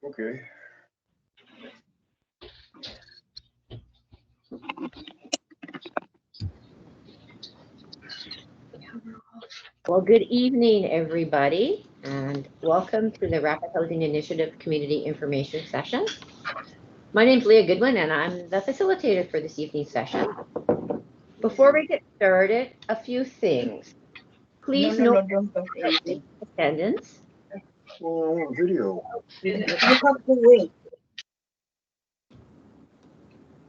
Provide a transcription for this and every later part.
Okay. Well, good evening, everybody, and welcome to the Rapid Housing Initiative Community Information Session. My name is Leah Goodwin, and I'm the facilitator for this evening's session. Before we get started, a few things. Please note attendance. Oh, video. You have to wait.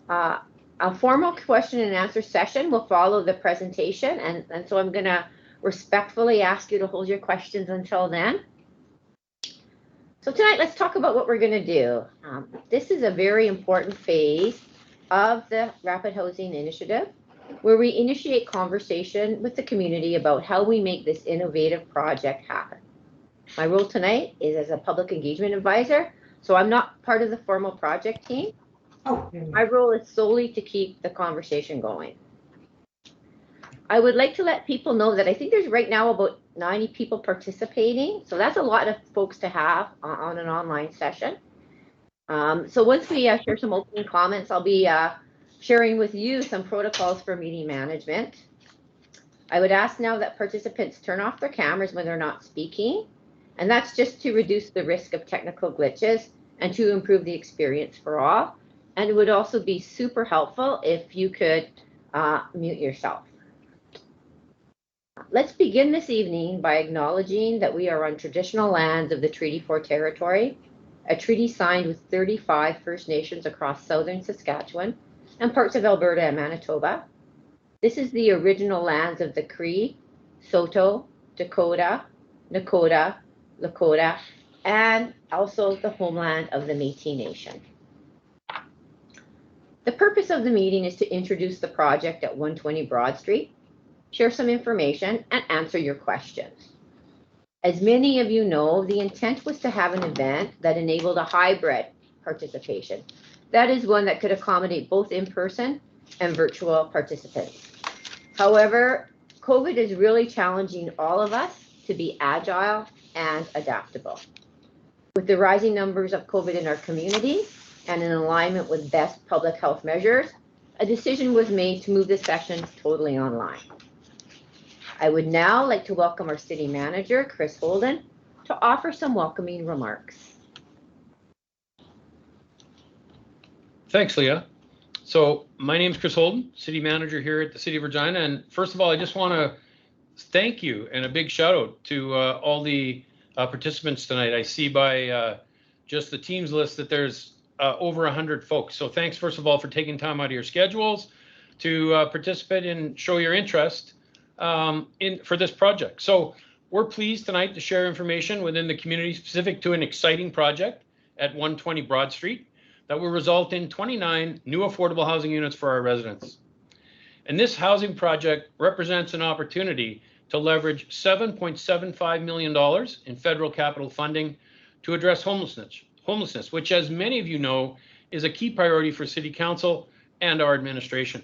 A formal question and answer session will follow the presentation, and so I'm going to respectfully ask you to hold your questions until then. So tonight, let's talk about what we're going to do. This is a very important phase of the Rapid Housing Initiative, where we initiate conversation with the community about how we make this innovative project happen. My role tonight is as a public engagement advisor, so I'm not part of the formal project team. My role is solely to keep the conversation going. I would like to let people know that I think there's right now about 90 people participating. So that's a lot of folks to have on an online session. So once we share some opening comments, I'll be sharing with you some protocols for meeting management. I would ask now that participants turn off their cameras when they're not speaking. And that's just to reduce the risk of technical glitches and to improve the experience for all. And it would also be super helpful if you could mute yourself. Let's begin this evening by acknowledging that we are on traditional lands of the Treaty 4 territory, a treaty signed with 35 First Nations across southern Saskatchewan and parts of Alberta and Manitoba. This is the original lands of the Cree, Saulteaux, Dakota, Nakota, Lakota, and also the homeland of the Métis Nation. The purpose of the meeting is to introduce the project at 120 Broad Street, share some information, and answer your questions. As many of you know, the intent was to have an event that enabled a hybrid participation. That is one that could accommodate both in-person and virtual participants. However, COVID is really challenging all of us to be agile and adaptable. With the rising numbers of COVID in our community and in alignment with best public health measures, a decision was made to move the session totally online. I would now like to welcome our city manager, Chris Holden, to offer some welcoming remarks. Thanks, Leah. So my name is Chris Holden, city manager here at the City of Regina. And first of all, I just want to thank you and a big shout out to all the participants tonight. I see by just the Teams list that there's over 100 folks. So thanks, first of all, for taking time out of your schedules to participate and show your interest for this project. So we're pleased tonight to share information within the community specific to an exciting project at 120 Broad Street that will result in 29 new affordable housing units for our residents. And this housing project represents an opportunity to leverage $7.75 million in federal capital funding to address homelessness, which, as many of you know, is a key priority for City Council and our administration.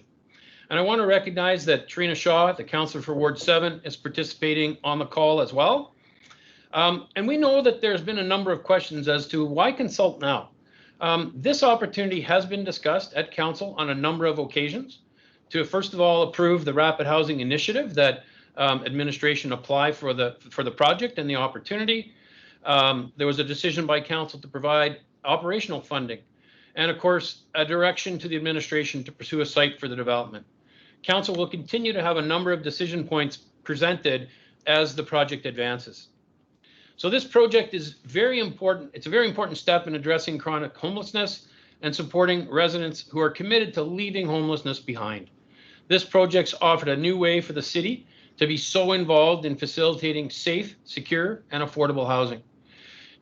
And I want to recognize that Trina Shaw, the Councillor for Ward 7, is participating on the call as well. And we know that there's been a number of questions as to why consult now? This opportunity has been discussed at Council on a number of occasions to, first of all, approve the Rapid Housing Initiative that administration apply for the project and the opportunity. There was a decision by Council to provide operational funding and, of course, a direction to the administration to pursue a site for the development. Council will continue to have a number of decision points presented as the project advances. So this project is very important. It's a very important step in addressing chronic homelessness and supporting residents who are committed to leaving homelessness behind. This project's offered a new way for the city to be so involved in facilitating safe, secure, and affordable housing.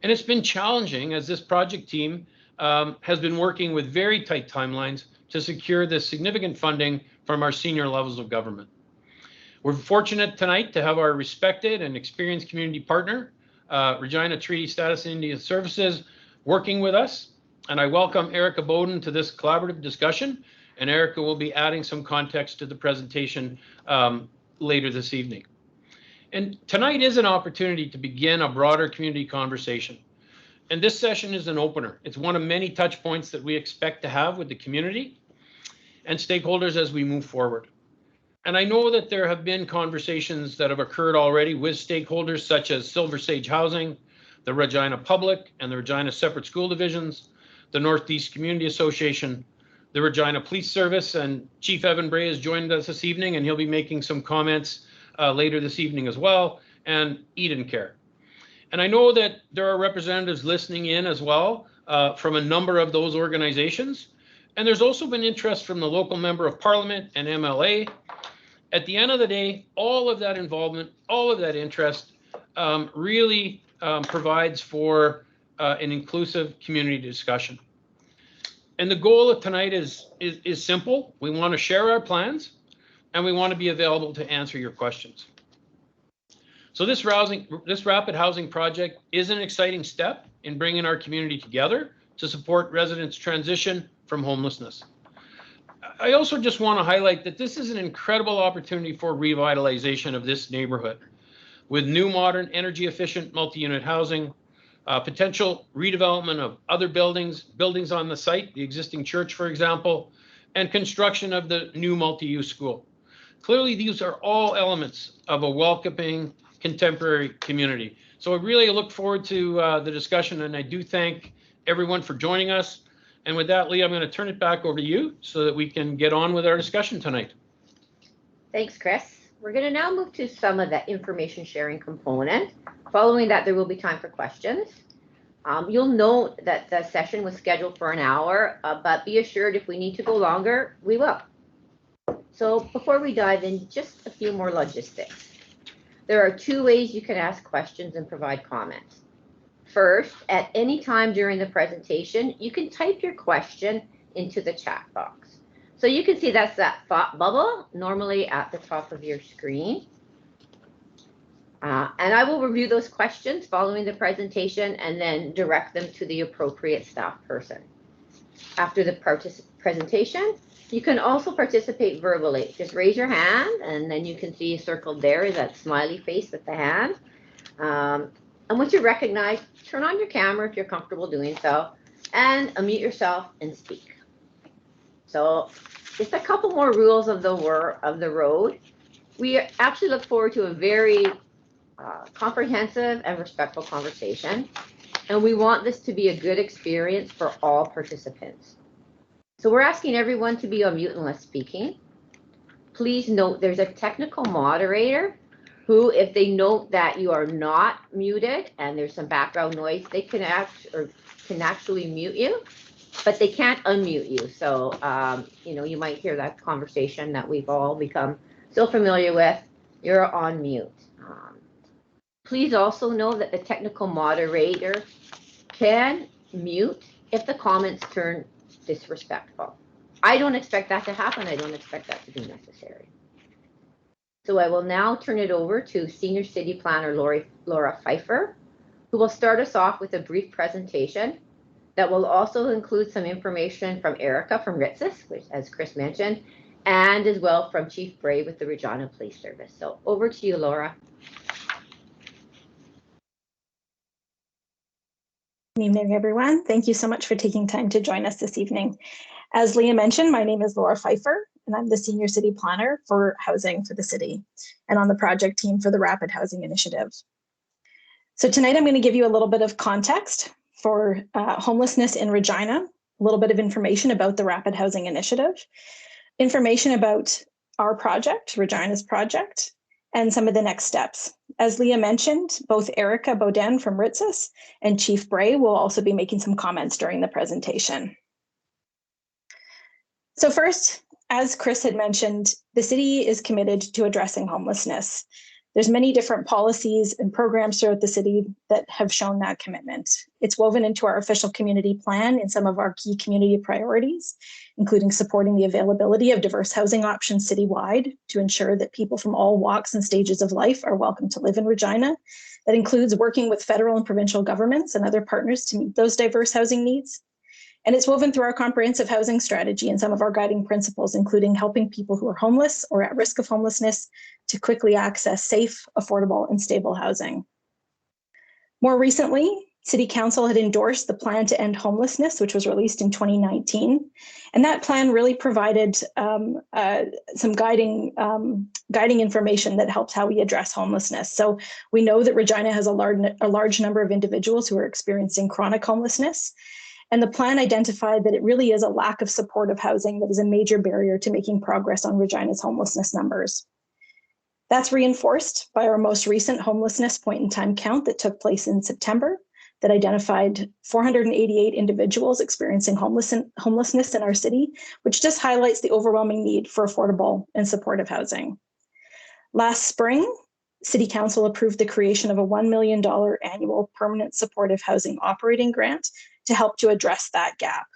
And it's been challenging as this project team has been working with very tight timelines to secure this significant funding from our senior levels of government. We're fortunate tonight to have our respected and experienced community partner, Regina Treaty Status Indian Services, working with us. And I welcome Erica Bowden to this collaborative discussion. And Erica will be adding some context to the presentation later this evening. And tonight is an opportunity to begin a broader community conversation. And this session is an opener. It's one of many touch points that we expect to have with the community and stakeholders as we move forward. And I know that there have been conversations that have occurred already with stakeholders such as Silver Sage Housing, the Regina Public and the Regina Separate School Divisions, the Northeast Community Association, the Regina Police Service, and Chief Evan Bray has joined us this evening, and he'll be making some comments later this evening as well, and Eden Care. And I know that there are representatives listening in as well from a number of those organizations. And there's also been interest from the local member of parliament and MLA. At the end of the day, all of that involvement, all of that interest really provides for an inclusive community discussion. And the goal of tonight is simple. We want to share our plans, and we want to be available to answer your questions. So this rapid housing project is an exciting step in bringing our community together to support residents' transition from homelessness. I also just want to highlight that this is an incredible opportunity for revitalization of this neighborhood with new, modern, energy efficient multi-unit housing, potential redevelopment of other buildings on the site, the existing church, for example, and construction of the new multi-use school. Clearly, these are all elements of a welcoming, contemporary community. So I really look forward to the discussion, and I do thank everyone for joining us. And with that, Leah, I'm going to turn it back over to you so that we can get on with our discussion tonight. Thanks, Chris. We're going to now move to some of the information sharing component. Following that, there will be time for questions. You'll note that the session was scheduled for an hour, but be assured if we need to go longer, we will. So before we dive in, just a few more logistics. There are two ways you can ask questions and provide comments. First, at any time during the presentation, you can type your question into the chat box. So you can see that's that thought bubble normally at the top of your screen. And I will review those questions following the presentation and then direct them to the appropriate staff person. After the presentation, you can also participate verbally. Just raise your hand, and then you can see circled there is that smiley face with the hand. And once you're recognized, turn on your camera if you're comfortable doing so, and unmute yourself and speak. So just a couple more rules of the road. We actually look forward to a very comprehensive and respectful conversation, and we want this to be a good experience for all participants. So we're asking everyone to be on mute unless speaking. Please note there's a technical moderator who, if they note that you are not muted and there's some background noise, they can actually mute you, but they can't unmute you. So, you might hear that conversation that we've all become so familiar with. You're on mute. Please also know that the technical moderator can mute if the comments turn disrespectful. I don't expect that to happen. I don't expect that to be necessary. So I will now turn it over to Senior City Planner Laura Pfeiffer, who will start us off with a brief presentation that will also include some information from Erica from RHI, which, as Chris mentioned, and as well from Chief Bray with the Regina Police Service. So over to you, Laura. Good evening, everyone. Thank you so much for taking time to join us this evening. As Leah mentioned, my name is Laura Pfeiffer, and I'm the Senior City Planner for Housing for the city and on the project team for the Rapid Housing Initiative. So tonight I'm going to give you a little bit of context for homelessness in Regina, a little bit of information about the Rapid Housing Initiative, information about our project, Regina's project, and some of the next steps. As Leah mentioned, both Erica Baudin from RHI and Chief Bray will also be making some comments during the presentation. So first, as Chris had mentioned, the city is committed to addressing homelessness. There's many different policies and programs throughout the city that have shown that commitment. It's woven into our official community plan in some of our key community priorities, including supporting the availability of diverse housing options citywide to ensure that people from all walks and stages of life are welcome to live in Regina. That includes working with federal and provincial governments and other partners to meet those diverse housing needs. And it's woven through our comprehensive housing strategy and some of our guiding principles, including helping people who are homeless or at risk of homelessness to quickly access safe, affordable, and stable housing. More recently, City Council had endorsed the Plan to End Homelessness, which was released in 2019. And that plan really provided some guiding information that helps how we address homelessness. So we know that Regina has a large number of individuals who are experiencing chronic homelessness. And the plan identified that it really is a lack of supportive housing that is a major barrier to making progress on Regina's homelessness numbers. That's reinforced by our most recent homelessness point-in-time count that took place in September that identified 488 individuals experiencing homelessness in our city, which just highlights the overwhelming need for affordable and supportive housing. Last spring, City Council approved the creation of a $1 million annual permanent supportive housing operating grant to help to address that gap.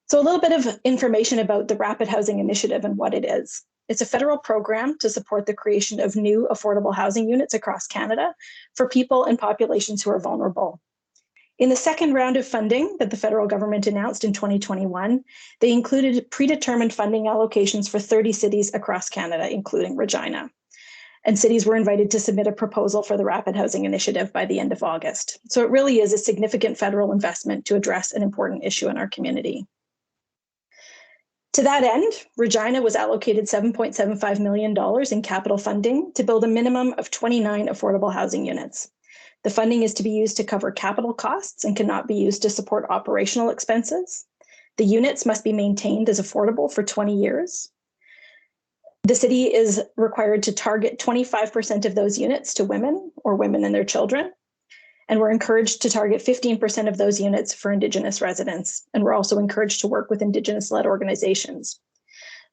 So a little bit of information about the Rapid Housing Initiative and what it is. It's a federal program to support the creation of new affordable housing units across Canada for people and populations who are vulnerable. In the second round of funding that the federal government announced in 2021, they included predetermined funding allocations for 30 cities across Canada, including Regina. And cities were invited to submit a proposal for the Rapid Housing Initiative by the end of August. So it really is a significant federal investment to address an important issue in our community. To that end, Regina was allocated $7.75 million in capital funding to build a minimum of 29 affordable housing units. The funding is to be used to cover capital costs and cannot be used to support operational expenses. The units must be maintained as affordable for 20 years. The city is required to target 25% of those units to women or women and their children. And we're encouraged to target 15% of those units for Indigenous residents. And we're also encouraged to work with Indigenous-led organizations.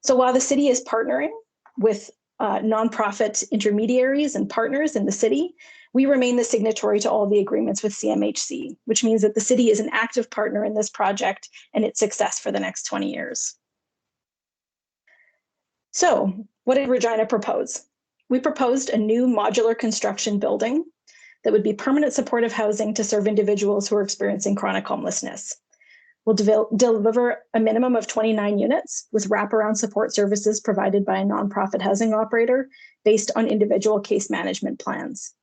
So while the city is partnering with nonprofit intermediaries and partners in the city, we remain the signatory to all the agreements with CMHC, which means that the city is an active partner in this project and its success for the next 20 years. So what did Regina propose? We proposed a new modular construction building that would be permanent supportive housing to serve individuals who are experiencing chronic homelessness. We'll deliver a minimum of 29 units with wraparound support services provided by a nonprofit housing operator based on individual case management plans.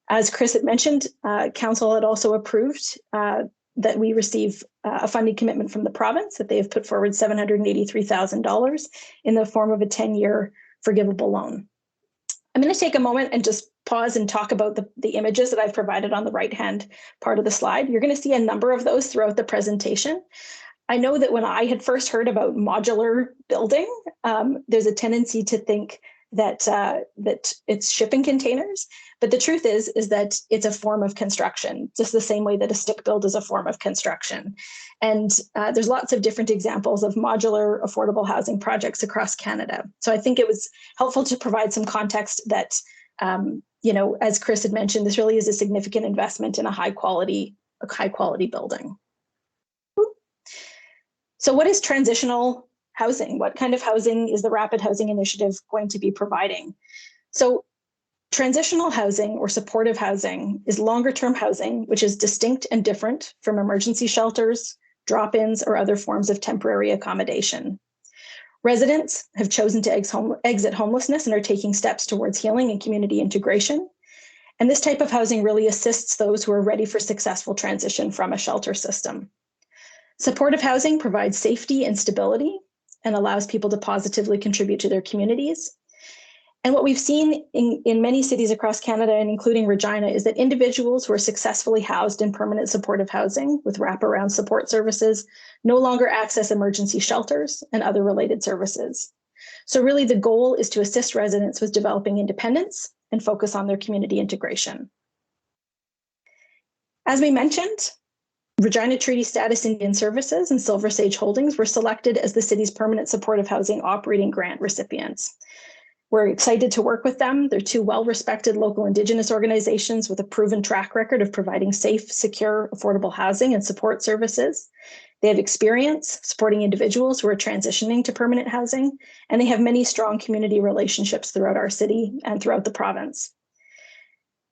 As Chris had mentioned, Council had also approved that we receive a funding commitment from the province, that they have put forward $783,000 in the form of a 10-year forgivable loan. I'm going to take a moment and just pause and talk about the images that I've provided on the right-hand part of the slide. You're going to see a number of those throughout the presentation. I know that when I had first heard about modular building, there's a tendency to think that it's shipping containers, but the truth is that it's a form of construction, just the same way that a stick build is a form of construction. And there's lots of different examples of modular affordable housing projects across Canada. So I think it was helpful to provide some context that, as Chris had mentioned, this really is a significant investment in a high quality building. So what is transitional housing? What kind of housing is the Rapid Housing Initiative going to be providing? So transitional housing or supportive housing is longer-term housing, which is distinct and different from emergency shelters, drop-ins, or other forms of temporary accommodation. Residents have chosen to exit homelessness and are taking steps towards healing and community integration. And this type of housing really assists those who are ready for successful transition from a shelter system. Supportive housing provides safety and stability and allows people to positively contribute to their communities. And what we've seen in many cities across Canada, and including Regina, is that individuals who are successfully housed in permanent supportive housing with wraparound support services no longer access emergency shelters and other related services. So really the goal is to assist residents with developing independence and focus on their community integration. As we mentioned, Regina Treaty Status Indian Services and Silver Sage Holdings were selected as the city's permanent supportive housing operating grant recipients. We're excited to work with them. They're two well-respected local Indigenous organizations with a proven track record of providing safe, secure, affordable housing and support services. They have experience supporting individuals who are transitioning to permanent housing, and they have many strong community relationships throughout our city and throughout the province.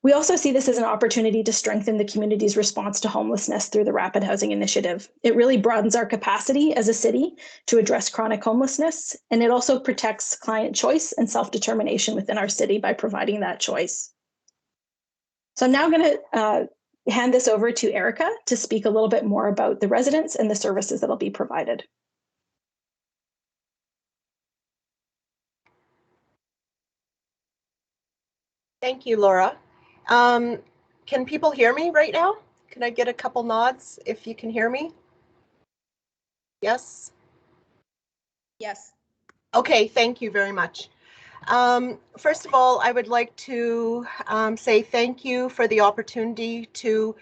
We also see this as an opportunity to strengthen the community's response to homelessness through the Rapid Housing Initiative. It really broadens our capacity as a city to address chronic homelessness, and it also protects client choice and self-determination within our city by providing that choice. So I'm now going to hand this over to Erica to speak a little bit more about the residents and the services that'll be provided. Thank you, Laura. Can people hear me right now? Can I get a couple nods if you can hear me? Yes? Yes. Okay, thank you very much. First of all, I would like to say thank you for the opportunity to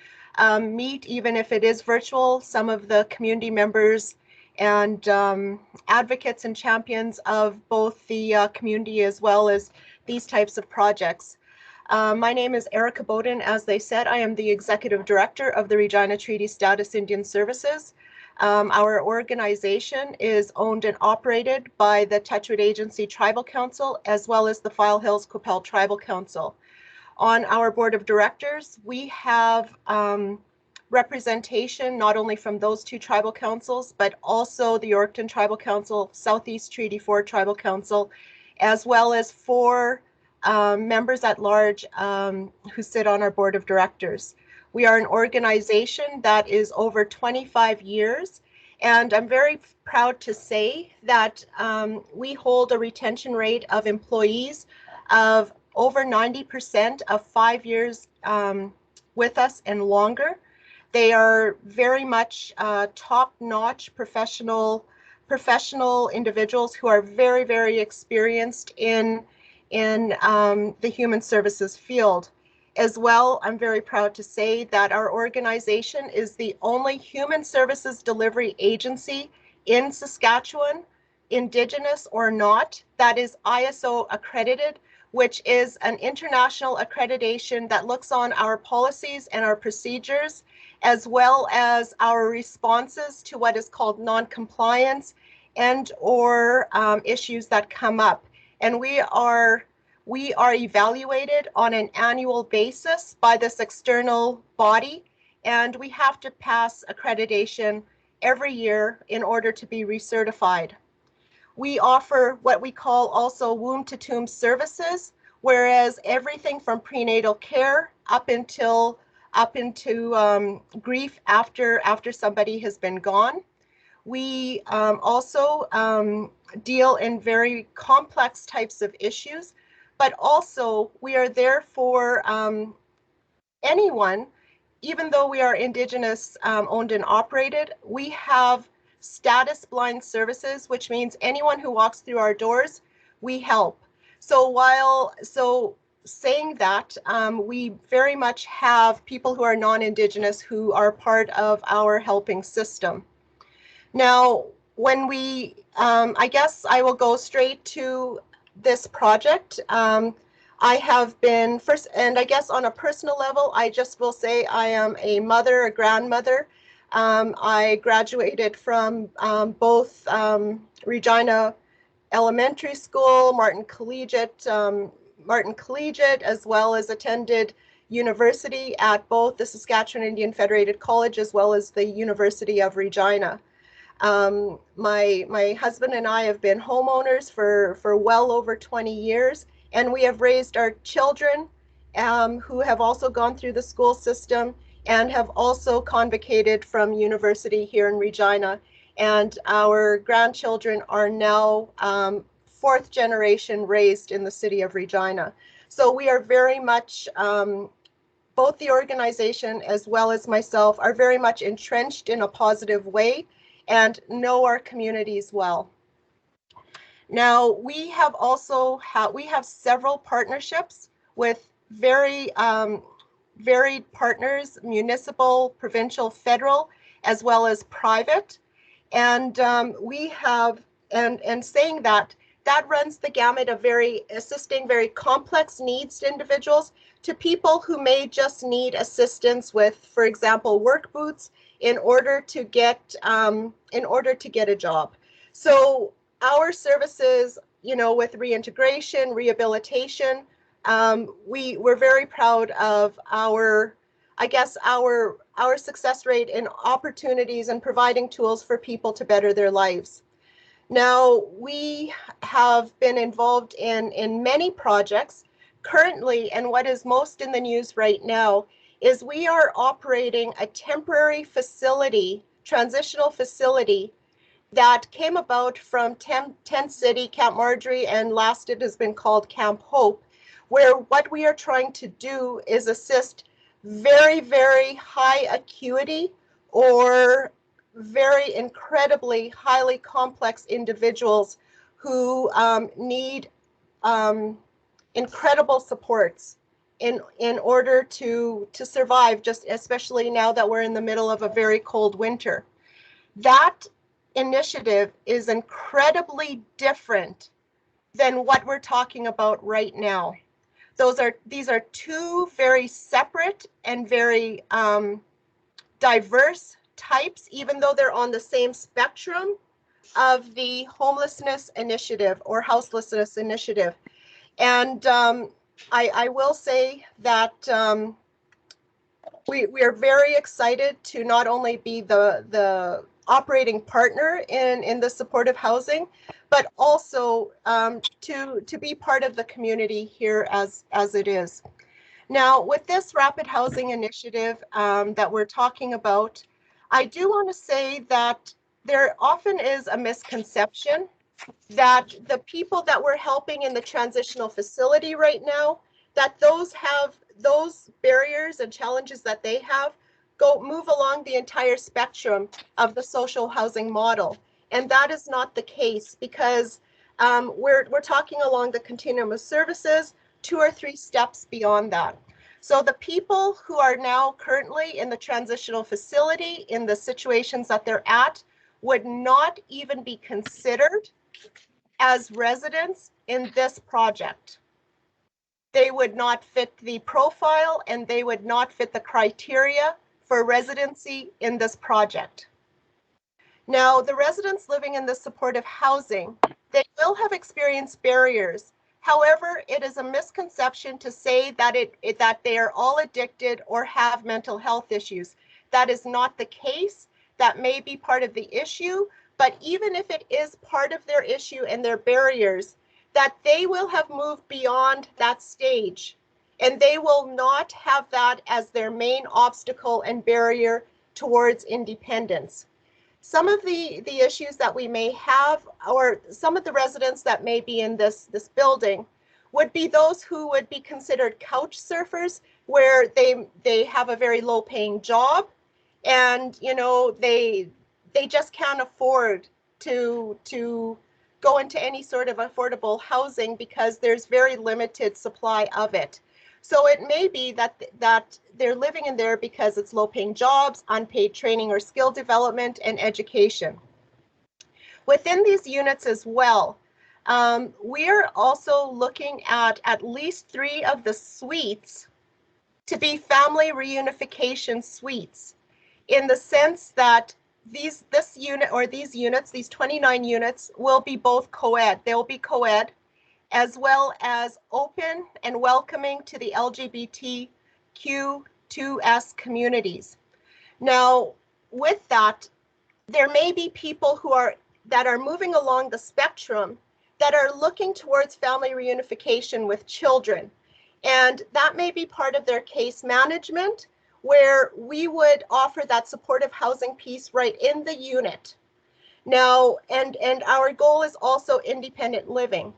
meet, even if it is virtual, some of the community members and advocates and champions of both the community as well as these types of projects. My name is Erica Bowden. As they said, I am the Executive Director of the Regina Treaty Status Indian Services. Our organization is owned and operated by the Tetrad Agency Tribal Council, as well as the File Hills Qu'Appelle Tribal Council. On our board of directors, we have representation not only from those two tribal councils, but also the Yorkton Tribal Council, Southeast Treaty 4 Tribal Council, as well as 4 members at large who sit on our board of directors. We are an organization that is over 25 years, and I'm very proud to say that we hold a retention rate of employees of over 90% of 5 years with us and longer. They are very much top-notch professional individuals who are very, very experienced in the human services field. As well, I'm very proud to say that our organization is the only human services delivery agency in Saskatchewan, Indigenous or not, that is ISO accredited, which is an international accreditation that looks on our policies and our procedures, as well as our responses to what is called non-compliance and or issues that come up. And we are evaluated on an annual basis by this external body, and we have to pass accreditation every year in order to be recertified. We offer what we call also womb to tomb services, whereas everything from prenatal care up into grief after somebody has been gone. We also deal in very complex types of issues, but also we are there for anyone. Even though we are Indigenous owned and operated, we have status blind services, which means anyone who walks through our doors, we help. So saying that, we very much have people who are non-Indigenous who are part of our helping system. Now, when we, I guess I will go straight to this project. I have been first, and I guess on a personal level, I just will say I am a mother, a grandmother. I graduated from both Regina Elementary School, Martin Collegiate, as well as attended university at both the Saskatchewan Indian Federated College as well as the University of Regina. My husband and I have been homeowners for well over 20 years, and we have raised our children who have also gone through the school system and have also convocated from university here in Regina. And our grandchildren are now 4th generation raised in the city of Regina. So we are very much, both the organization as well as myself are very much entrenched in a positive way and know our communities well. Now, we have also we have several partnerships with very varied partners, municipal, provincial, federal, as well as private. And we have, and saying that runs the gamut of assisting very complex needs to individuals to people who may just need assistance with, for example, work boots in order to get a job. So our services, you know, with reintegration, rehabilitation, we're very proud of our success rate in opportunities and providing tools for people to better their lives. Now, we have been involved in many projects currently, and what is most in the news right now, is we are operating a temporary facility, transitional facility, that came about from Tent City, Camp Marjorie, and last it has been called Camp Hope, where what we are trying to do is assist very, very high acuity or very incredibly highly complex individuals who need incredible supports in order to survive, just especially now that we're in the middle of a very cold winter. That initiative is incredibly different than what we're talking about right now. These are two very separate and very diverse types, even though they're on the same spectrum of the homelessness initiative or houselessness initiative. And I will say that we are very excited to not only be the operating partner in the supportive housing, but also to be part of the community here as it is. Now, with this rapid housing initiative that we're talking about, I do want to say that there often is a misconception that the people that we're helping in the transitional facility right now, that those barriers and challenges that they have move along the entire spectrum of the social housing model. And that is not the case, because we're talking along the continuum of services, 2 or 3 steps beyond that. So the people who are now currently in the transitional facility, in the situations that they're at, would not even be considered as residents in this project. They would not fit the profile and they would not fit the criteria for residency in this project. Now, the residents living in the supportive housing, they will have experienced barriers. However, it is a misconception to say that that they are all addicted or have mental health issues. That is not the case. That may be part of the issue, but even if it is part of their issue and their barriers, that they will have moved beyond that stage, and they will not have that as their main obstacle and barrier towards independence. Some of the issues that we may have, or some of the residents that may be in this building, would be those who would be considered couch surfers, where they have a very low paying job, and they just can't afford to go into any sort of affordable housing because there's very limited supply of it. So it may be that they're living in there because it's low-paying jobs, unpaid training or skill development, and education. Within these units as well, we're also looking at least 3 of the suites to be family reunification suites, in the sense that these 29 units will be both co-ed. They'll be co-ed, as well as open and welcoming to the LGBTQ2S communities. Now, with that, there may be people that are moving along the spectrum that are looking towards family reunification with children. And that may be part of their case management, where we would offer that supportive housing piece right in the unit. Now, and our goal is also independent living.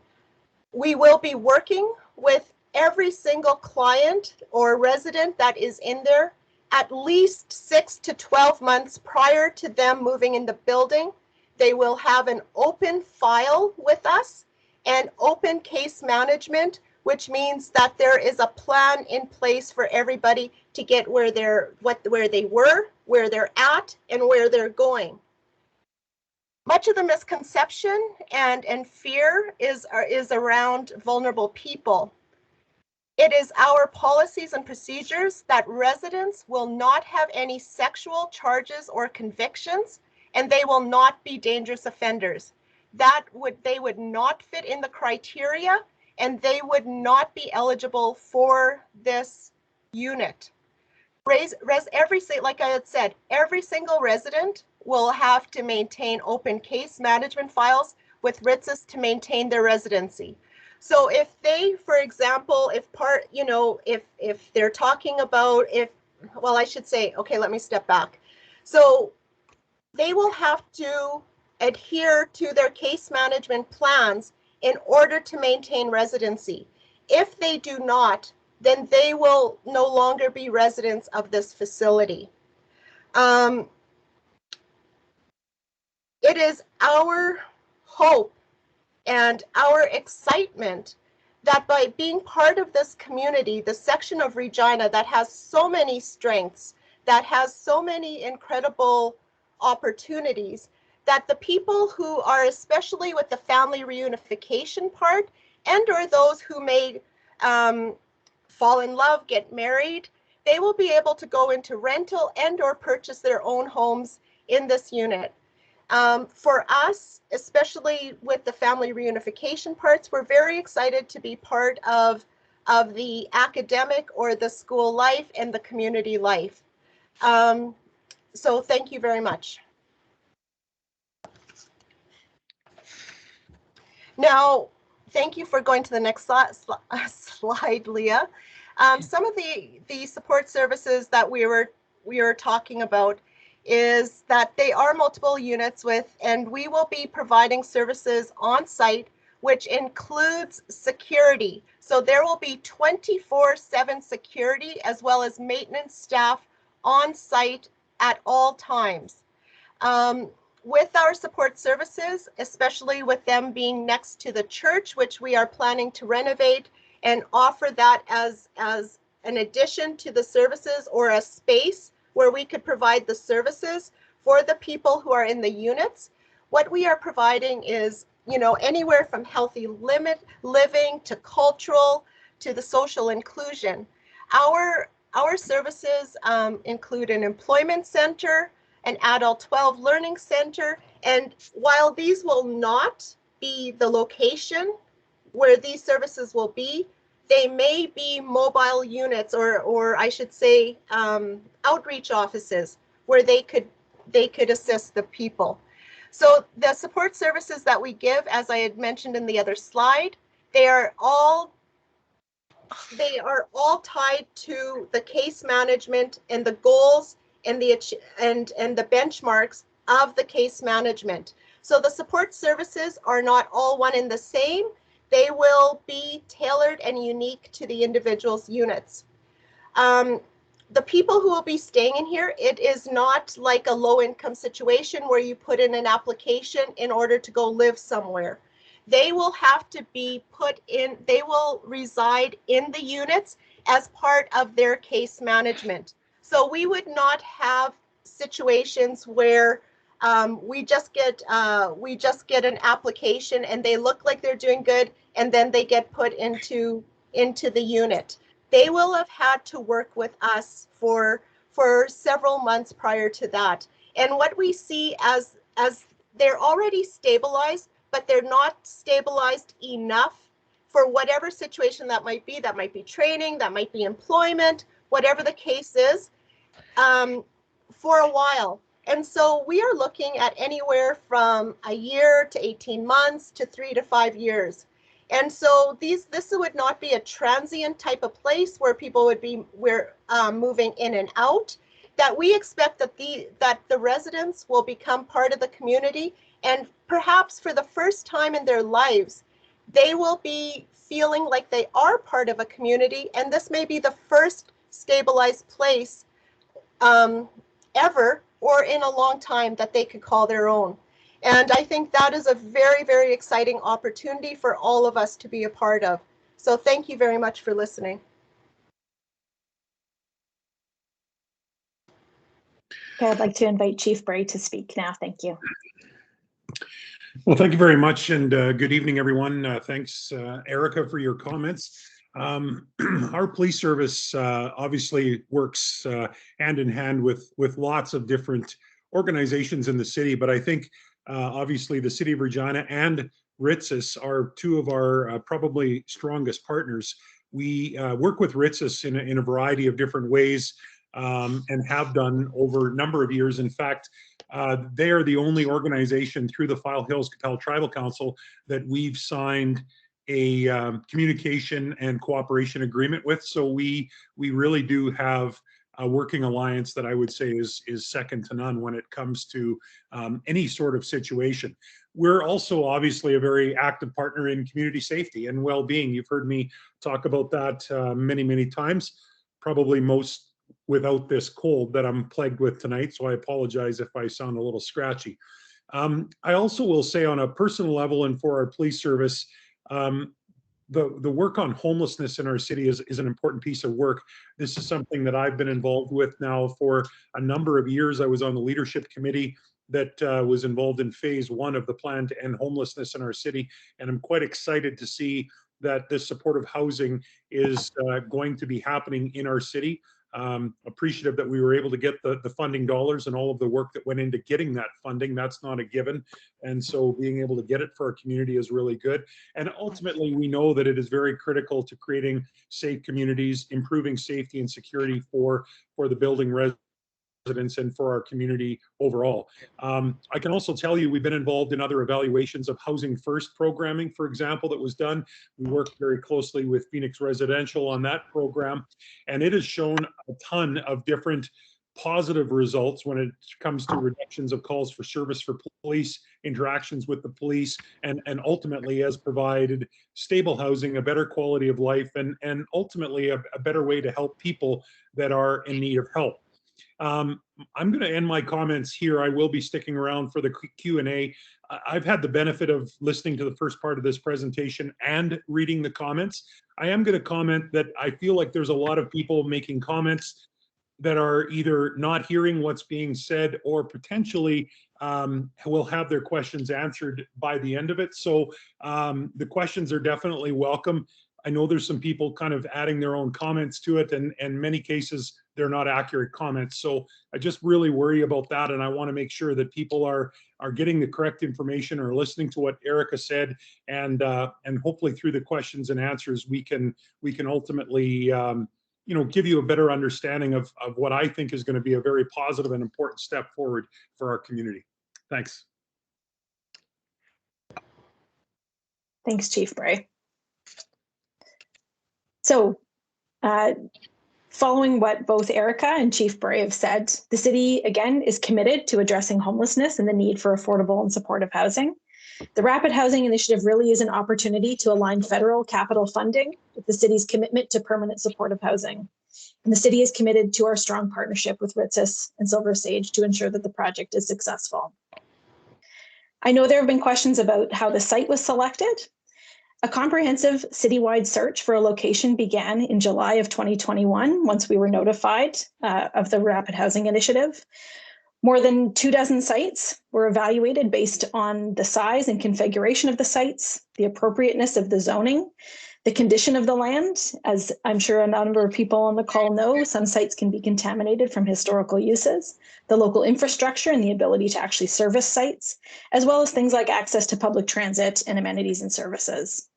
We will be working with every single client or resident that is in there at least 6 to 12 months prior to them moving in the building. They will have an open file with us and open case management, which means that there is a plan in place for everybody to get where they were, where they're at, and where they're going. Much of the misconception and fear is around vulnerable people. It is our policies and procedures that residents will not have any sexual charges or convictions, and they will not be dangerous offenders. They would not fit in the criteria, and they would not be eligible for this unit. Like I had said, every single resident will have to maintain open case management files with RHIs to maintain their residency. So if they, for example, if part, you know, if they're talking about, well, I should say, okay, let me step back. So they will have to adhere to their case management plans in order to maintain residency. If they do not, then they will no longer be residents of this facility. It is our hope and our excitement that by being part of this community, the section of Regina that has so many strengths, that has so many incredible opportunities, that the people who are, especially with the family reunification part, and or those who may fall in love, get married, they will be able to go into rental and or purchase their own homes in this unit. For us, especially with the family reunification parts, we're very excited to be part of the academic or the school life and the community life. So thank you very much. Now, thank you for going to the next slide, Leah. Some of the support services that we were talking about is that they are multiple units and we will be providing services on site, which includes security. So there will be 24/7 security as well as maintenance staff on site at all times. With our support services, especially with them being next to the church, which we are planning to renovate and offer that as an addition to the services or a space where we could provide the services for the people who are in the units. What we are providing is, you know, anywhere from healthy living to cultural to the social inclusion. Our services include an employment center, an adult 12 learning center, and while these will not be the location where these services will be, they may be mobile units or I should say outreach offices where they could assist the people. So the support services that we give, as I had mentioned in the other slide, they are all tied to the case management and the goals and the benchmarks of the case management. So the support services are not all one and the same. They will be tailored and unique to the individual's units. The people who will be staying in here, it is not like a low-income situation where you put in an application in order to go live somewhere. They will have to be they will reside in the units as part of their case management. So we would not have situations where we just get an application and they look like they're doing good and then they get put into the unit. They will have had to work with us for several months prior to that. And what we see as they're already stabilized, but they're not stabilized enough for whatever situation that might be. That might be training, that might be employment, whatever the case is, for a while. And so we are looking at anywhere from a year to 18 months to 3 to 5 years. And so this would not be a transient type of place where people would be moving in and out. That we expect that the residents will become part of the community, and perhaps for the first time in their lives, they will be feeling like they are part of a community, and this may be the first stabilized place ever or in a long time that they could call their own. And I think that is a very, very exciting opportunity for all of us to be a part of. So thank you very much for listening. Okay, I'd like to invite Chief Bray to speak now. Thank you. Well, thank you very much, and good evening, everyone. Thanks, Erica, for your comments. Our police service obviously works hand in hand with lots of different organizations in the city, but I think obviously the City of Regina and RHI are two of our probably strongest partners. We work with RHI in a variety of different ways and have done over a number of years. In fact, they are the only organization through the File Hills Capel Tribal Council that we've signed a communication and cooperation agreement with. So we really do have a working alliance that I would say is second to none when it comes to any sort of situation. We're also obviously a very active partner in community safety and well-being. You've heard me talk about that many times, probably most without this cold that I'm plagued with tonight. So I apologize if I sound a little scratchy. I also will say on a personal level and for our police service, the work on homelessness in our city is an important piece of work. This is something that I've been involved with now for a number of years. I was on the leadership committee that was involved in phase 1 of the plan to end homelessness in our city. And I'm quite excited to see that this supportive housing is going to be happening in our city. Appreciative that we were able to get the funding dollars and all of the work that went into getting that funding. That's not a given. And so being able to get it for our community is really good. And ultimately, we know that it is very critical to creating safe communities, improving safety and security for the building residents and for our community overall. I can also tell you we've been involved in other evaluations of Housing First programming, for example, that was done. We worked very closely with Phoenix Residential on that program, and it has shown a ton of different positive results when it comes to reductions of calls for service for police, interactions with the police, and ultimately has provided stable housing, a better quality of life, and ultimately a better way to help people that are in need of help. I'm going to end my comments here. I will be sticking around for the Q&A. I've had the benefit of listening to the first part of this presentation and reading the comments. I am going to comment that I feel like there's a lot of people making comments that are either not hearing what's being said or potentially will have their questions answered by the end of it. So the questions are definitely welcome. I know there's some people kind of adding their own comments to it, and in many cases, they're not accurate comments. So I just really worry about that, and I want to make sure that people are getting the correct information or listening to what Erica said, and hopefully through the questions and answers, we can ultimately give you a better understanding of what I think is going to be a very positive and important step forward for our community. Thanks. Thanks, Chief Bray. So, following what both Erica and Chief Bray have said, the city, again, is committed to addressing homelessness and the need for affordable and supportive housing. The Rapid Housing Initiative really is an opportunity to align federal capital funding with the city's commitment to permanent supportive housing. And the city is committed to our strong partnership with RHI and Silver Sage to ensure that the project is successful. I know there have been questions about how the site was selected. A comprehensive citywide search for a location began in July of 2021, once we were notified of the Rapid Housing Initiative. More than 24 sites were evaluated based on the size and configuration of the sites, the appropriateness of the zoning, the condition of the land. As I'm sure a number of people on the call know, some sites can be contaminated from historical uses, the local infrastructure and the ability to actually service sites, as well as things like access to public transit and amenities and services.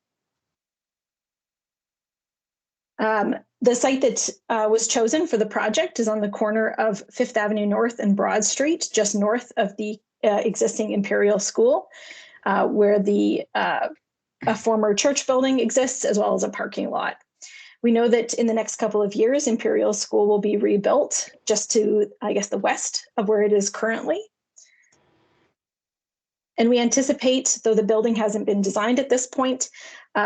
The site that was chosen for the project is on the corner of 5th Avenue North and Broad Street, just north of the existing Imperial School, where a former church building exists, as well as a parking lot. We know that in the next couple of years, Imperial School will be rebuilt just to, I guess, the west of where it is currently. And we anticipate, though the building hasn't been designed at this point,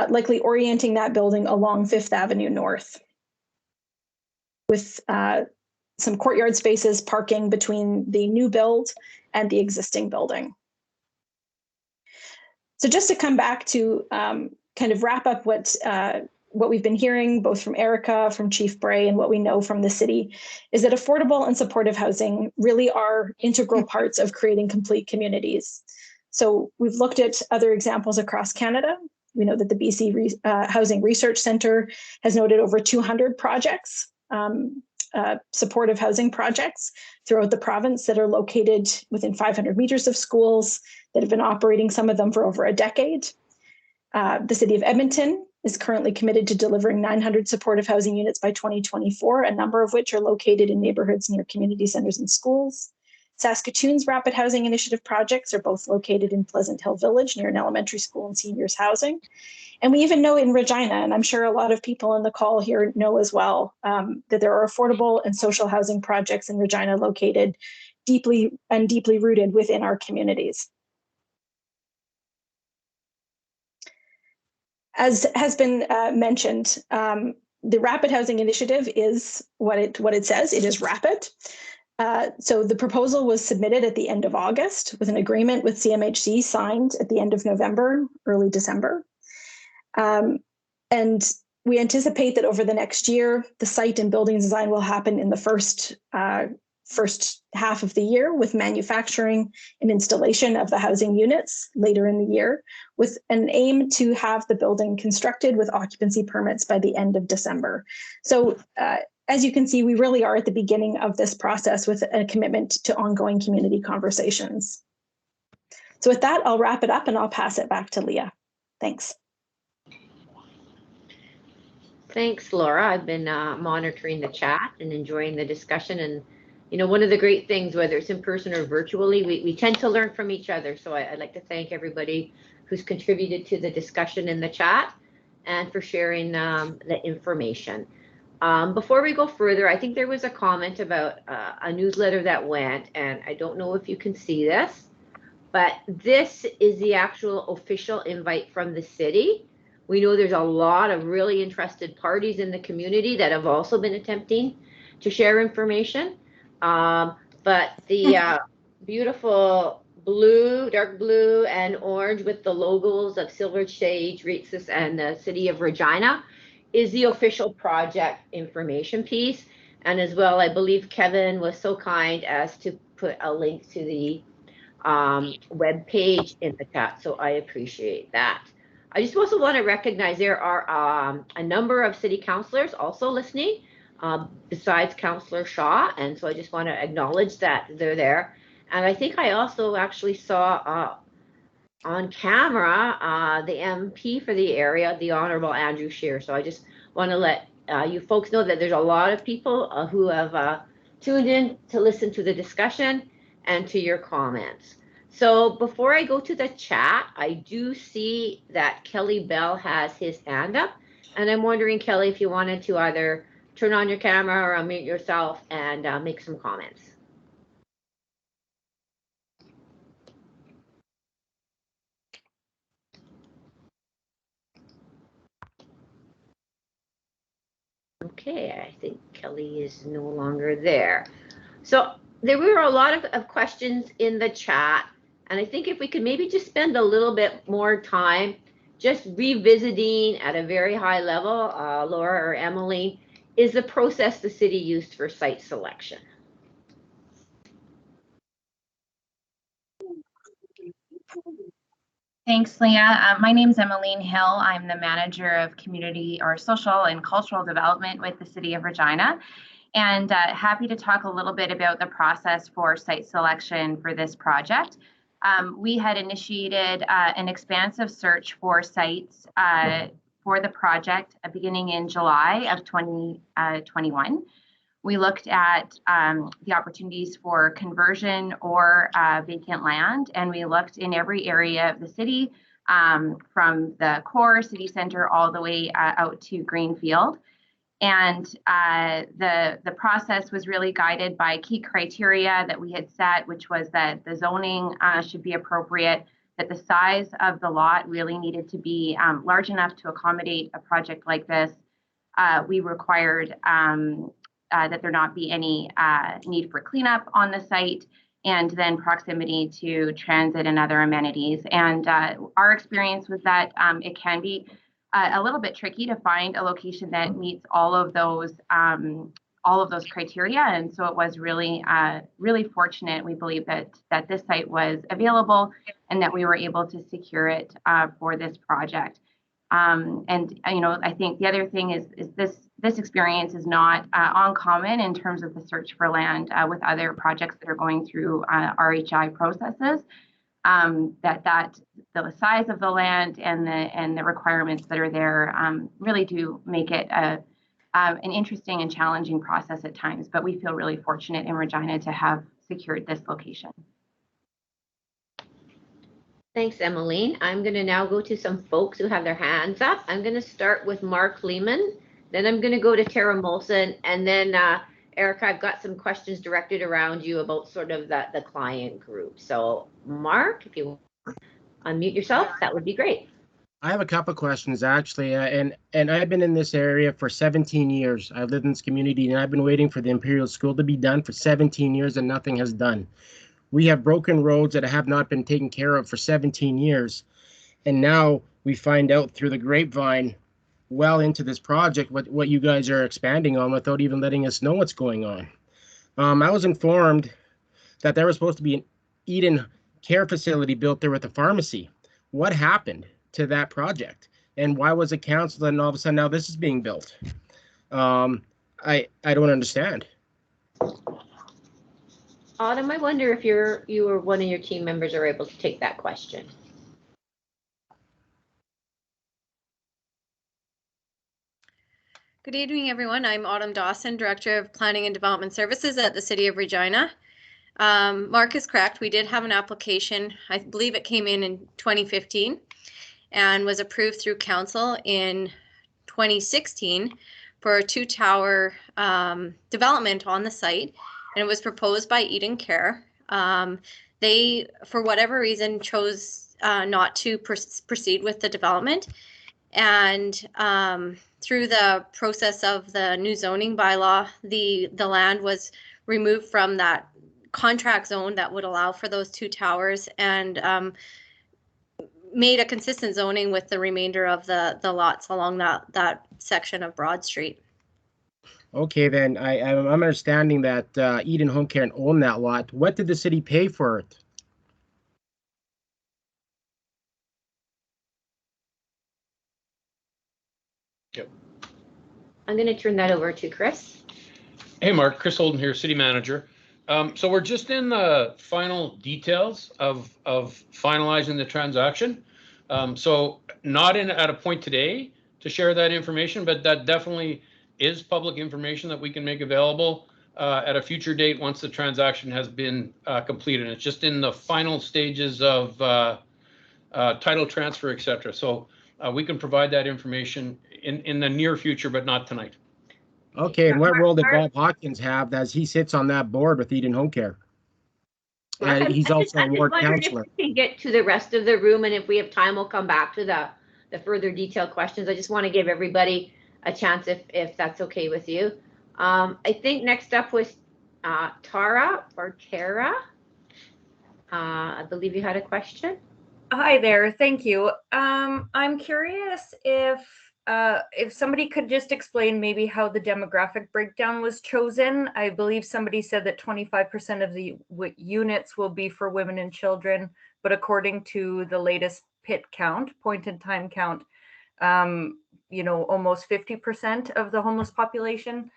likely orienting that building along 5th Avenue North, with some courtyard spaces, parking between the new build and the existing building. So just to come back to kind of wrap up what we've been hearing, both from Erica, from Chief Bray, and what we know from the city, is that affordable and supportive housing really are integral parts of creating complete communities. So we've looked at other examples across Canada. We know that the BC Housing Research Centre has noted over 200 projects, supportive housing projects throughout the province that are located within 500 meters of schools that have been operating, some of them for over a decade. The City of Edmonton is currently committed to delivering 900 supportive housing units by 2024, a number of which are located in neighborhoods near community centres and schools. Saskatoon's Rapid Housing Initiative projects are both located in Pleasant Hill Village near an elementary school and seniors housing. And we even know in Regina, and I'm sure a lot of people on the call here know as well, that there are affordable and social housing projects in Regina located deeply rooted within our communities. As has been mentioned, the Rapid Housing Initiative is what it says. It is rapid. So the proposal was submitted at the end of August with an agreement with CMHC signed at the end of November, early December. And we anticipate that over the next year, the site and building design will happen in the first half of the year, with manufacturing and installation of the housing units later in the year, with an aim to have the building constructed with occupancy permits by the end of December. So as you can see, we really are at the beginning of this process with a commitment to ongoing community conversations. So with that, I'll wrap it up and I'll pass it back to Leah. Thanks. Thanks, Laura. I've been monitoring the chat and enjoying the discussion. And, you know, one of the great things, whether it's in person or virtually, we tend to learn from each other. So I'd like to thank everybody who's contributed to the discussion in the chat and for sharing the information. Before we go further, I think there was a comment about a newsletter that went, and I don't know if you can see this, but this is the actual official invite from the city. We know there's a lot of really interested parties in the community that have also been attempting to share information. But the beautiful blue, dark blue and orange with the logos of Silver Sage, Reitsis, and the city of Regina is the official project information piece. And as well, I believe Kevin was so kind as to put a link to the web page in the chat. So I appreciate that. I just also want to recognize there are a number of city councilors also listening besides Councillor Shaw. And so I just want to acknowledge that they're there. And I think I also actually saw on camera the MP for the area, the Honorable Andrew Scheer. So I just want to let you folks know that there's a lot of people who have tuned in to listen to the discussion and to your comments. So before I go to the chat, I do see that Kelly Bell has his hand up. And I'm wondering, Kelly, if you wanted to either turn on your camera or unmute yourself and make some comments. Okay, I think Kelly is no longer there. So there were a lot of questions in the chat. And I think if we could maybe just spend a little bit more time just revisiting at a very high level, Laura or Emily, is the process the city used for site selection. Thanks, Leah. My name is Emmeline Hill. I'm the manager of community or social and cultural development with the city of Regina. And happy to talk a little bit about the process for site selection for this project. We had initiated an expansive search for sites for the project beginning in July of 2021. We looked at the opportunities for conversion or vacant land, and we looked in every area of the city, from the core city center all the way out to Greenfield. And the process was really guided by key criteria that we had set, which was that the zoning should be appropriate, that the size of the lot really needed to be large enough to accommodate a project like this. We required that there not be any need for cleanup on the site, and then proximity to transit and other amenities. And our experience was that it can be a little bit tricky to find a location that meets all of those criteria. And so it was really, really fortunate. We believe that this site was available and that we were able to secure it for this project. And you know, I think the other thing is this experience is not uncommon in terms of the search for land with other projects that are going through RHI processes. That the size of the land and the requirements that are there really do make it an interesting and challenging process at times. But we feel really fortunate in Regina to have secured this location. Thanks, Emmeline. I'm going to now go to some folks who have their hands up. I'm going to start with Mark Lehman, then I'm going to go to Tara Molson, and then Erica, I've got some questions directed around you about sort of the client group. So Mark, if you unmute yourself, that would be great. I have a couple of questions actually, and I've been in this area for 17 years. I've lived in this community, and I've been waiting for the Imperial School to be done for 17 years, and nothing has done. We have broken roads that have not been taken care of for 17 years, and now we find out through the grapevine, well into this project, what you guys are expanding on without even letting us know what's going on. I was informed that there was supposed to be an Eden care facility built there with a pharmacy. What happened to that project, and why was it canceled, and all of a sudden now this is being built? I don't understand. Autumn, I wonder if you or one of your team members are able to take that question. Good evening, everyone. I'm Autumn Dawson, Director of Planning and Development Services at the City of Regina. Mark is correct. We did have an application. I believe it came in 2015 and was approved through council in 2016 for a 2-tower development on the site, and it was proposed by Eden Care. They, for whatever reason, chose not to proceed with the development, and through the process of the new zoning bylaw, the land was removed from that contract zone that would allow for those 2 towers, and made a consistent zoning with the remainder of the lots along that section of Broad Street. Okay, then I'm understanding that Eden Home Care owned that lot. What did the city pay for it? Yep. I'm going to turn that over to Chris. Hey, Mark, Chris Holden here, City Manager. So we're just in the final details of finalizing the transaction. So not at a point today to share that information, but that definitely is public information that we can make available at a future date once the transaction has been completed. It's just in the final stages of title transfer, et cetera. So we can provide that information in the near future, but not tonight. Okay, and what role did Bob Hawkins have as he sits on that board with Eden Home Care? He's also a ward councillor. If we can get to the rest of the room, and if we have time, we'll come back to the further detailed questions. I just want to give everybody a chance if that's okay with you. I think next up was Tara or Tara. I believe you had a question. Hi there, thank you. I'm curious if somebody could just explain maybe how the demographic breakdown was chosen. I believe somebody said that 25% of the units will be for women and children, but according to the latest PIT count, point in time count, you know, almost 50% of the homeless population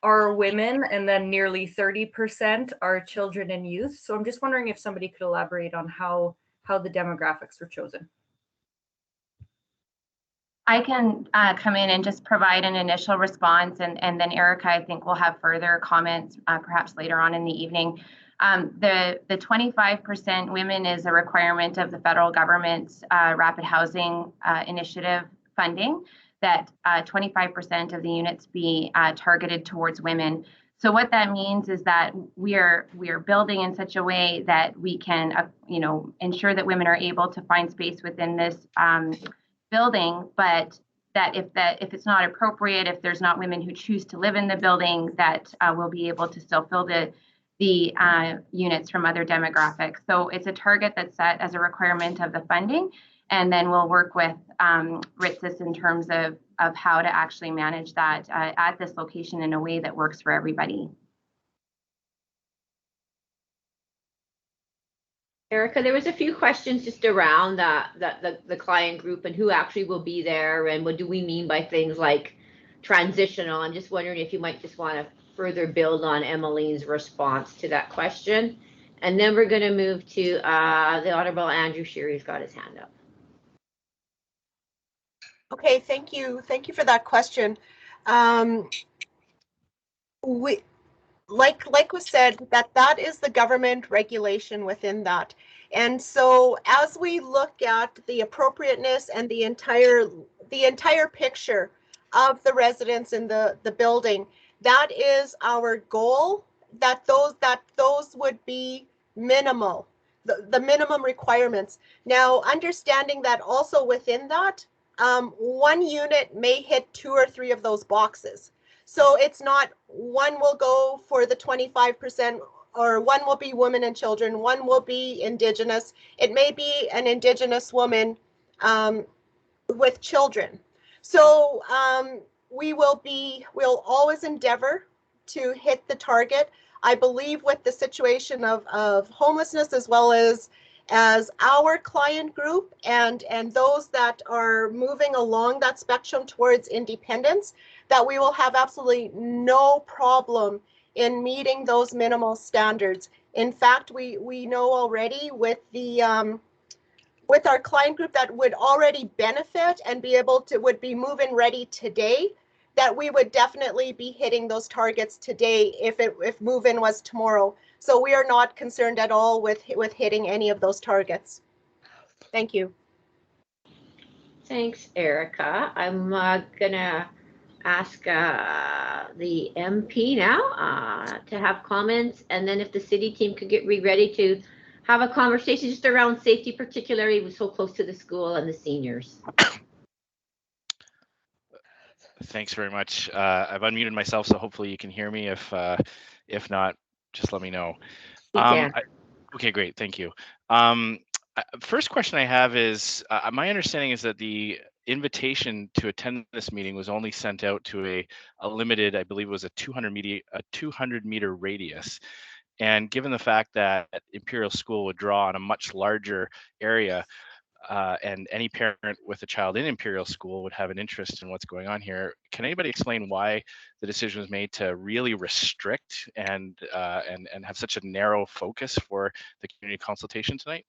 are women, and then nearly 30% are children and youth. So I'm just wondering if somebody could elaborate on how the demographics were chosen. I can come in and just provide an initial response, and then Erica, I think, will have further comments perhaps later on in the evening. The 25% women is a requirement of the federal government's Rapid Housing Initiative funding, that 25% of the units be targeted towards women. So what that means is that we are building in such a way that we can, you know, ensure that women are able to find space within this building, but that if it's not appropriate, if there's not women who choose to live in the building, that we'll be able to still fill the units from other demographics. So it's a target that's set as a requirement of the funding, and then we'll work with RHI in terms of how to actually manage that at this location in a way that works for everybody. Erica, there was a few questions just around the client group and who actually will be there, and what do we mean by things like transitional. I'm just wondering if you might just want to further build on Emmeline's response to that question. And then we're going to move to the Honorable Andrew Shearer, who's got his hand up. Okay, thank you. Thank you for that question. like was said, that is the government regulation within that. And so as we look at the appropriateness and the entire picture of the residents in the building, that is our goal, that those would be minimal, the minimum requirements. Now, understanding that also within that, one unit may hit 2 or 3 of those boxes. So it's not one will go for the 25%, or one will be women and children, one will be Indigenous. It may be an Indigenous woman with children. So we'll always endeavor to hit the target. I believe with the situation of homelessness, as well as our client group and those that are moving along that spectrum towards independence, that we will have absolutely no problem in meeting those minimal standards. In fact, we know already with the with our client group that would already benefit and would be move-in ready today, that we would definitely be hitting those targets today if move-in was tomorrow. So we are not concerned at all with hitting any of those targets. Thank you. Thanks, Erica. I'm gonna ask the MP now to have comments, and then if the city team could get ready to have a conversation just around safety, particularly with so close to the school and the seniors. Thanks very much. I've unmuted myself, so hopefully you can hear me. If not, just let me know. We can. Okay, great. Thank you. First question I have is, my understanding is that the invitation to attend this meeting was only sent out to a limited, I believe it was a 200 meter radius. And given the fact that Imperial School would draw on a much larger area, and any parent with a child in Imperial School would have an interest in what's going on here, can anybody explain why the decision was made to really restrict and have such a narrow focus for the community consultation tonight?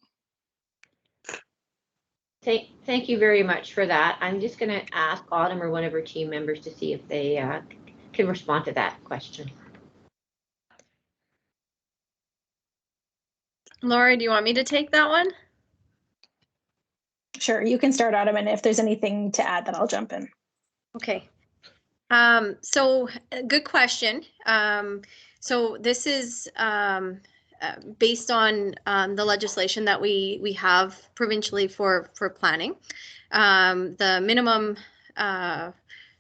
Thank you very much for that. I'm just going to ask Autumn or one of her team members to see if they can respond to that question. Laura, do you want me to take that one? Sure, you can start, Autumn, and if there's anything to add, then I'll jump in. Okay. So good question. So this is based on the legislation that we have provincially for planning. The minimum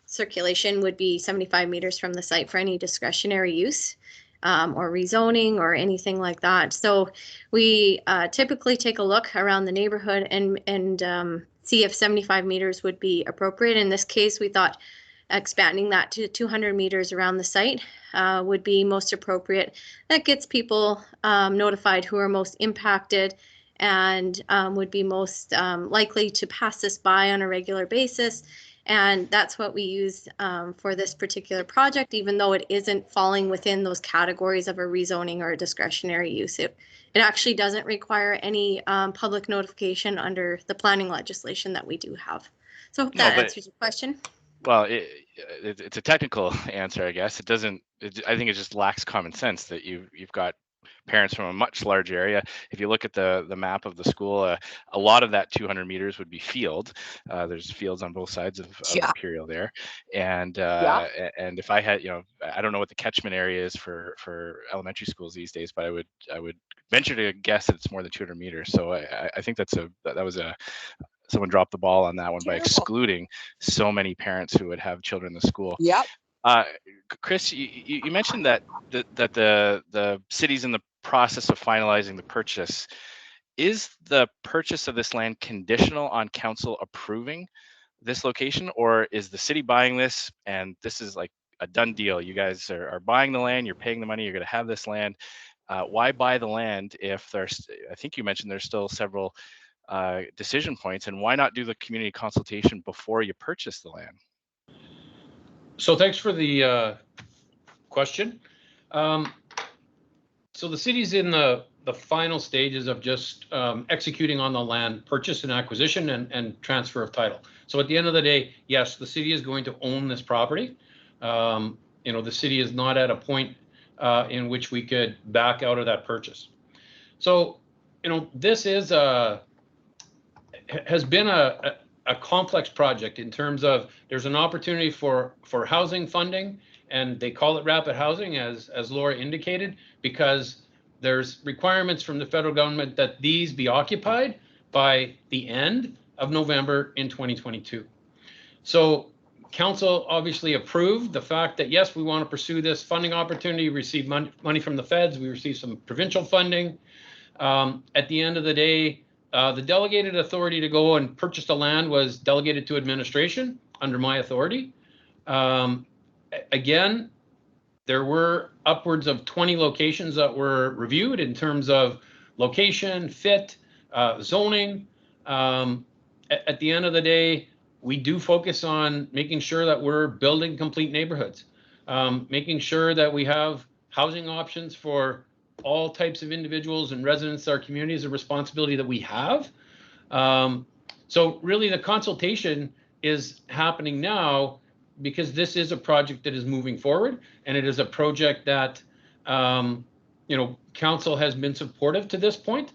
circulation would be 75 meters from the site for any discretionary use or rezoning or anything like that. So we typically take a look around the neighborhood and see if 75 meters would be appropriate. In this case, we thought expanding that to 200 meters around the site would be most appropriate. That gets people notified who are most impacted and would be most likely to pass this by on a regular basis. And that's what we use for this particular project, even though it isn't falling within those categories of a rezoning or a discretionary use. It actually doesn't require any public notification under the planning legislation that we do have. So I hope that answers your question. Well, it's a technical answer, I guess. It doesn't. I think it just lacks common sense that you've got parents from a much larger area. If you look at the map of the school, a lot of that 200 meters would be field. There's fields on both sides of Imperial there, and if I had, I don't know what the catchment area is for elementary schools these days, but I would venture to guess that it's more than 200 meters. So I think that was someone dropped the ball on that one by excluding so many parents who would have children in the school. Yep. Chris, you mentioned that the city's in the process of finalizing the purchase. Is the purchase of this land conditional on council approving this location, or is the city buying this and this is like a done deal? You guys are buying the land, you're paying the money, you're going to have this land. Why buy the land if I think you mentioned there's still several decision points, and why not do the community consultation before you purchase the land? So thanks for the question. So the city's in the final stages of just executing on the land purchase and acquisition and transfer of title. So at the end of the day, yes, the city is going to own this property. The city is not at a point in which we could back out of that purchase. So, this is has been a complex project in terms of there's an opportunity for housing funding, and they call it rapid housing, as Laura indicated, because there's requirements from the federal government that these be occupied by the end of November in 2022. So council obviously approved the fact that, yes, we want to pursue this funding opportunity, receive money from the feds, we received some provincial funding. At the end of the day, the delegated authority to go and purchase the land was delegated to administration under my authority. Again, there were upwards of 20 locations that were reviewed in terms of location, fit, zoning. At the end of the day, we do focus on making sure that we're building complete neighborhoods, making sure that we have housing options for all types of individuals and residents of our community is a responsibility that we have. So really the consultation is happening now because this is a project that is moving forward, and it is a project that, council has been supportive to this point.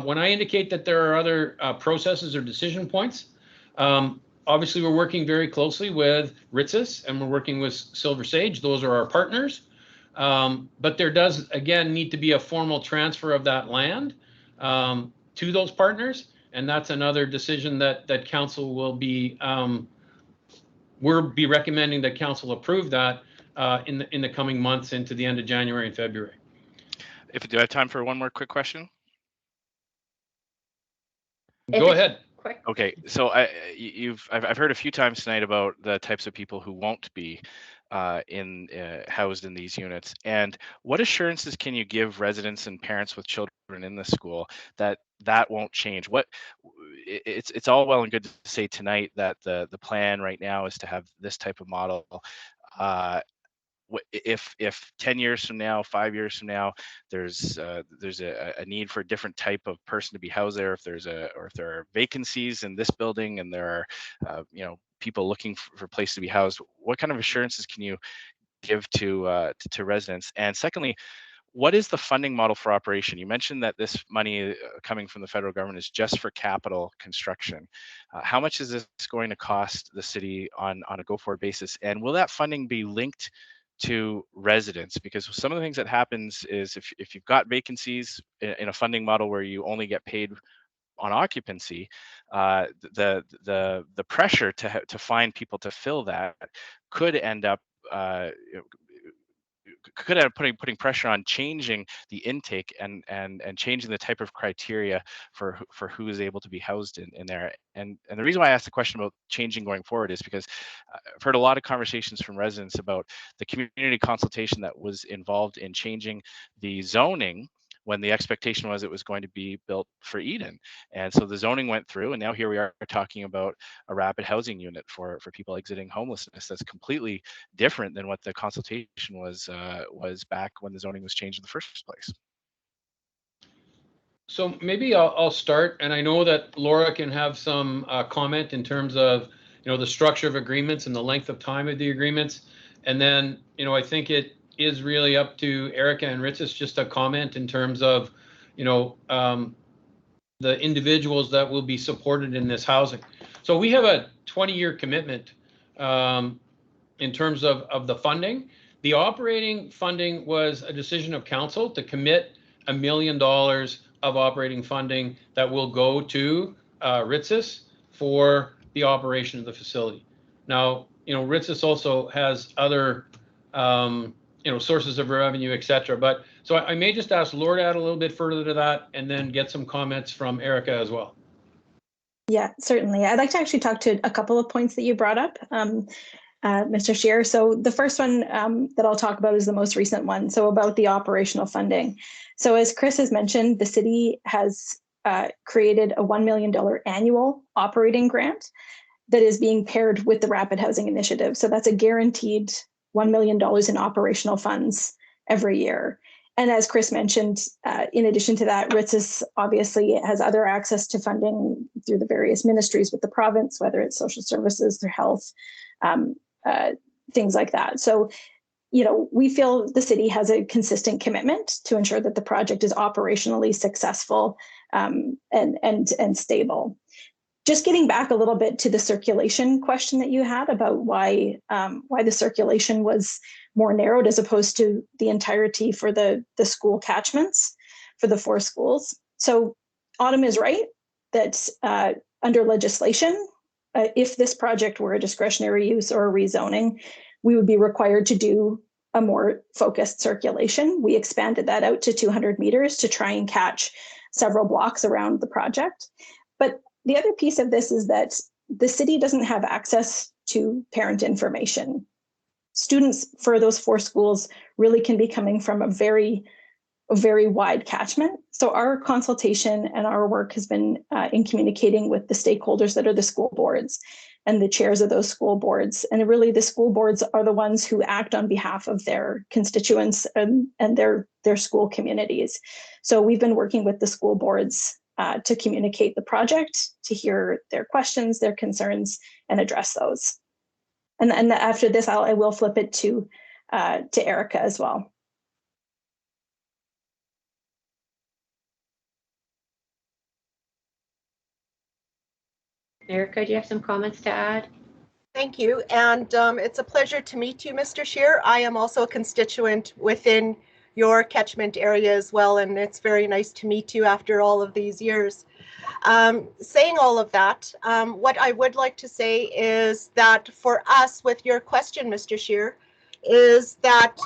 When I indicate that there are other processes or decision points, obviously we're working very closely with RHI and we're working with Silver Sage. Those are our partners. But there does, again, need to be a formal transfer of that land to those partners. And that's another decision that council will be, we'll be recommending that council approve that in the coming months into the end of January and February. Do I have time for one more quick question? Go ahead. Quick. Okay, so I've heard a few times tonight about the types of people who won't be housed in these units, and what assurances can you give residents and parents with children in the school that won't change? It's all well and good to say tonight that the plan right now is to have this type of model. If 10 years from now, 5 years from now, there's a need for a different type of person to be housed there, if there are vacancies in this building and there are people looking for a place to be housed, what kind of assurances can you give to residents? And secondly, what is the funding model for operation? You mentioned that this money coming from the federal government is just for capital construction. How much is this going to cost the city on a go-forward basis? And will that funding be linked to residents? Because some of the things that happens is if you've got vacancies in a funding model where you only get paid on occupancy, the pressure to find people to fill that could end up putting pressure on changing the intake and changing the type of criteria for who is able to be housed in there. And the reason why I asked the question about changing going forward is because I've heard a lot of conversations from residents about the community consultation that was involved in changing the zoning when the expectation was it was going to be built for Eden. And so the zoning went through, and now here we are talking about a rapid housing unit for people exiting homelessness. That's completely different than what the consultation was back when the zoning was changed in the first place. So maybe I'll start, and I know that Laura can have some comment in terms of the structure of agreements and the length of time of the agreements, and then I think it is really up to Erica and Ritzis just to comment in terms of the individuals that will be supported in this housing. So we have a 20-year commitment in terms of the funding. The operating funding was a decision of council to commit $1 million of operating funding that will go to Ritzis for the operation of the facility. Now, Ritzis also has other sources of revenue, et cetera. But so I may just ask Laura to add a little bit further to that and then get some comments from Erica as well. Yeah, certainly. I'd like to actually talk to a couple of points that you brought up, Mr. Scheer. So the first one that I'll talk about is the most recent one. So about the operational funding. So as Chris has mentioned, the city has created a $1 million annual operating grant that is being paired with the Rapid Housing Initiative. So that's a guaranteed $1 million in operational funds every year. And as Chris mentioned, in addition to that, Ritzis obviously has other access to funding through the various ministries with the province, whether it's social services or health, things like that. So, we feel the city has a consistent commitment to ensure that the project is operationally successful and stable. Just getting back a little bit to the circulation question that you had about why the circulation was more narrowed as opposed to the entirety for the school catchments for the 4 schools. So Autumn is right that under legislation, if this project were a discretionary use or a rezoning, we would be required to do a more focused circulation. We expanded that out to 200 meters to try and catch several blocks around the project. But the other piece of this is that the city doesn't have access to parent information. Students for those 4 schools really can be coming from a very wide catchment. So our consultation and our work has been in communicating with the stakeholders that are the school boards and the chairs of those school boards. And really the school boards are the ones who act on behalf of their constituents and their school communities. So we've been working with the school boards to communicate the project, to hear their questions, their concerns, and address those. And after this, I will flip it to Erica as well. Erica, do you have some comments to add? Thank you, and it's a pleasure to meet you, Mr. Scheer. I am also a constituent within your catchment area as well, and it's very nice to meet you after all of these years. Saying all of that, what I would like to say is that for us, with your question, Mr. Scheer, is that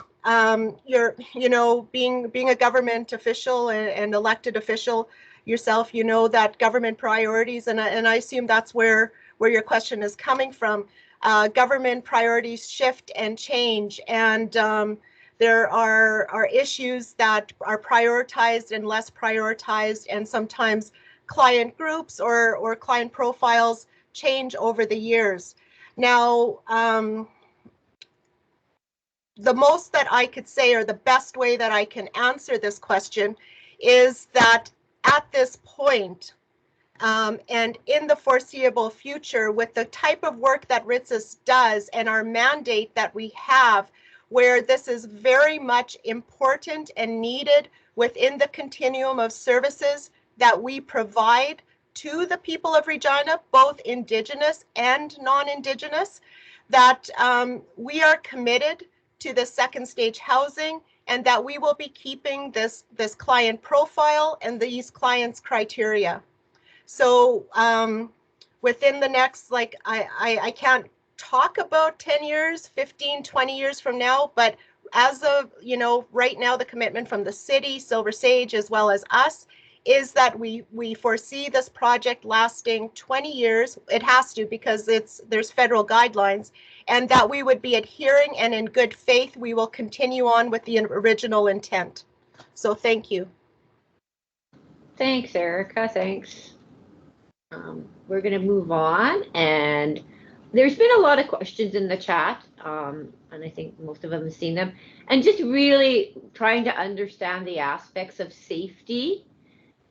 being a government official and elected official yourself, that government priorities, and I assume that's where your question is coming from. Government priorities shift and change, and there are issues that are prioritized and less prioritized, and sometimes client groups or client profiles change over the years. Now, the most that I could say, or the best way that I can answer this question, is that at this point, and in the foreseeable future, with the type of work that RHI does and our mandate that we have, where this is very much important and needed within the continuum of services that we provide to the people of Regina, both Indigenous and non-Indigenous, that we are committed to the second stage housing, and that we will be keeping this client profile and these clients' criteria. So within the next, I can't talk about 10 years, 15, 20 years from now, but as of, right now, the commitment from the city, Silver Sage, as well as us, is that we foresee this project lasting 20 years. It has to, because there's federal guidelines, and that we would be adhering, and in good faith, we will continue on with the original intent. So thank you. Thanks, Erica. Thanks. We're going to move on, and there's been a lot of questions in the chat, and I think most of them have seen them, and just really trying to understand the aspects of safety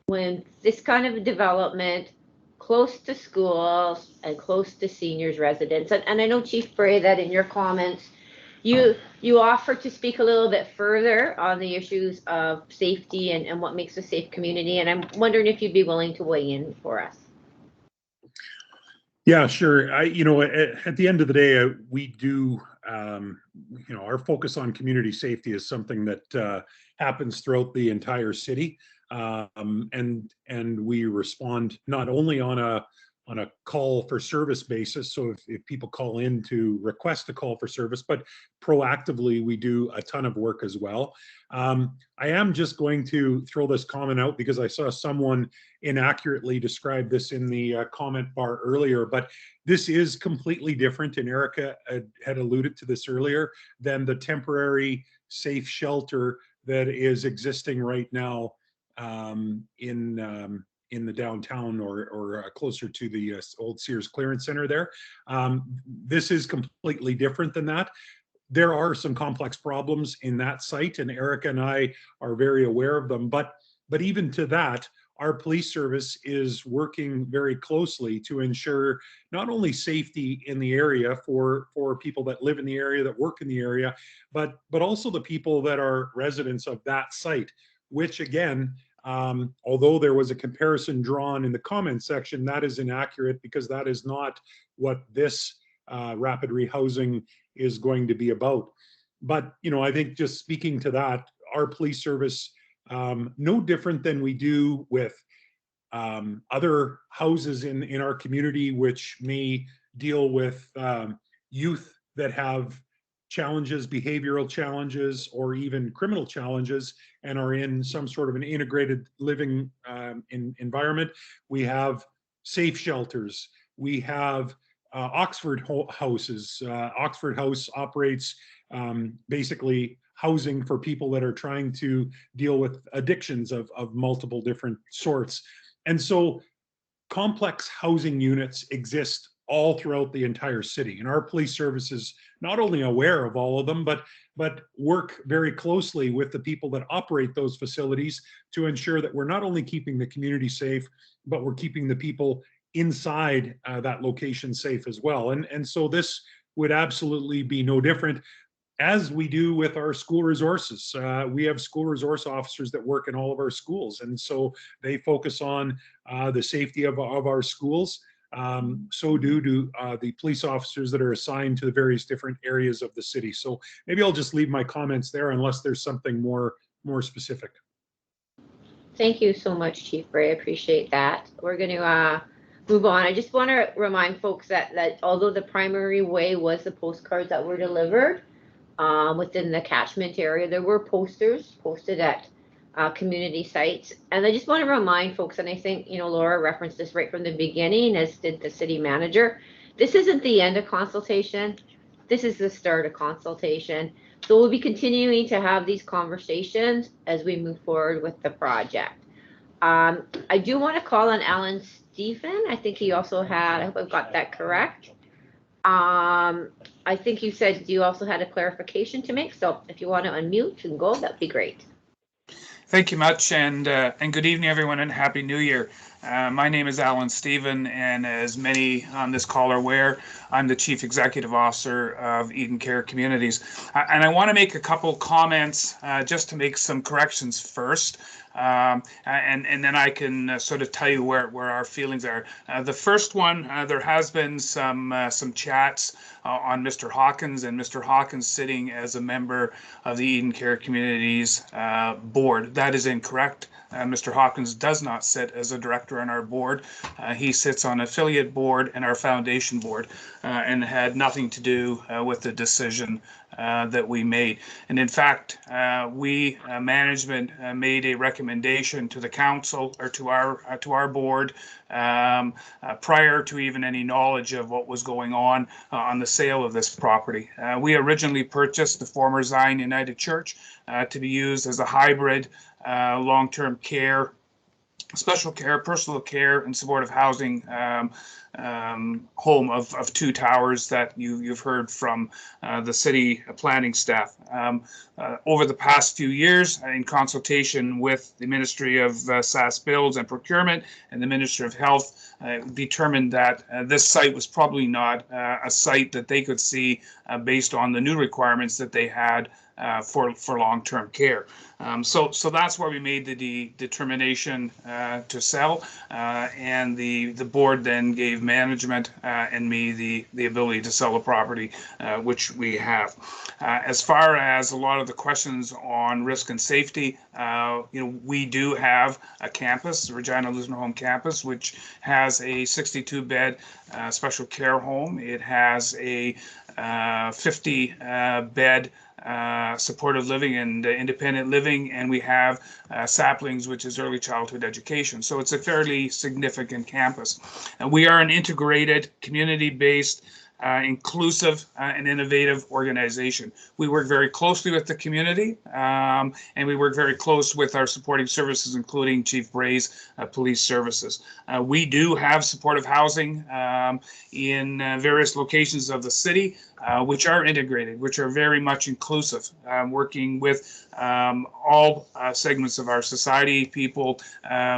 when this kind of development close to schools and close to seniors residents. And I know, Chief Bray, that in your comments, you offered to speak a little bit further on the issues of safety and what makes a safe community. And I'm wondering if you'd be willing to weigh in for us. Yeah, sure. At the end of the day, we do, our focus on community safety is something that happens throughout the entire city. And we respond not only on a call for service basis, so if people call in to request a call for service, but proactively we do a ton of work as well. I am just going to throw this comment out because I saw someone inaccurately describe this in the comment bar earlier, but this is completely different, and Erica had alluded to this earlier, than the temporary safe shelter that is existing right now in the downtown or closer to the old Sears Clearance Center there. This is completely different than that. There are some complex problems in that site, and Erica and I are very aware of them. But even to that, our police service is working very closely to ensure not only safety in the area for people that live in the area, that work in the area, but also the people that are residents of that site, which again, although there was a comparison drawn in the comment section, that is inaccurate because that is not what this rapid rehousing is going to be about. But, you know, I think just speaking to that, our police service, no different than we do with other houses in our community, which may deal with youth that have challenges, behavioral challenges, or even criminal challenges, and are in some sort of an integrated living environment. We have safe shelters. We have Oxford houses. Oxford House operates basically housing for people that are trying to deal with addictions of multiple different sorts. And so complex housing units exist all throughout the entire city. And our police service is not only aware of all of them, but work very closely with the people that operate those facilities to ensure that we're not only keeping the community safe, but we're keeping the people inside that location safe as well. And so this would absolutely be no different, as we do with our school resources. We have school resource officers that work in all of our schools, and so they focus on the safety of our schools. So do the police officers that are assigned to the various different areas of the city. So maybe I'll just leave my comments there unless there's something more specific. Thank you so much, Chief Bray. I appreciate that. We're going to move on. I just want to remind folks that although the primary way was the postcards that were delivered within the catchment area, there were posters posted at community sites. And I just want to remind folks, and I think, you know, Laura referenced this right from the beginning, as did the city manager, this isn't the end of consultation. This is the start of consultation. So we'll be continuing to have these conversations as we move forward with the project. I do want to call on Alan Stephen. I think he also had, I hope I've got that correct. I think you said you also had a clarification to make. So if you want to unmute and go, that'd be great. Thank you much, and good evening, everyone, and Happy New Year. My name is Alan Stephen, and as many on this call are aware, I'm the Chief Executive Officer of Eden Care Communities. And I want to make a couple comments just to make some corrections first. And then I can sort of tell you where our feelings are. The first one, there has been some chats on Mr. Hawkins, and Mr. Hawkins sitting as a member of the Eden Care Communities board. That is incorrect. Mr. Hawkins does not sit as a director on our board. He sits on affiliate board and our foundation board, and had nothing to do with the decision that we made. And in fact, we management made a recommendation to the council, or to our board, prior to even any knowledge of what was going on the sale of this property. We originally purchased the former Zion United Church to be used as a hybrid long-term care, special care, personal care, and supportive housing home of 2 towers that you've heard from the city planning staff. Over the past few years, in consultation with the Ministry of SAS Builds and Procurement and the Ministry of Health, determined that this site was probably not a site that they could see based on the new requirements that they had for long-term care. So that's where we made the determination to sell, and the board then gave management and me the ability to sell the property, which we have. As far as a lot of the questions on risk and safety, we do have a campus, the Regina Lutheran Home Campus, which has a 62-bed special care home. It has a 50-bed supportive living and independent living, and we have Saplings, which is early childhood education. So it's a fairly significant campus. And we are an integrated, community-based inclusive, and innovative organization. We work very closely with the community, and we work very close with our supporting services, including Chief Bray's police services. We do have supportive housing in various locations of the city, which are integrated, which are very much inclusive, working with all segments of our society, people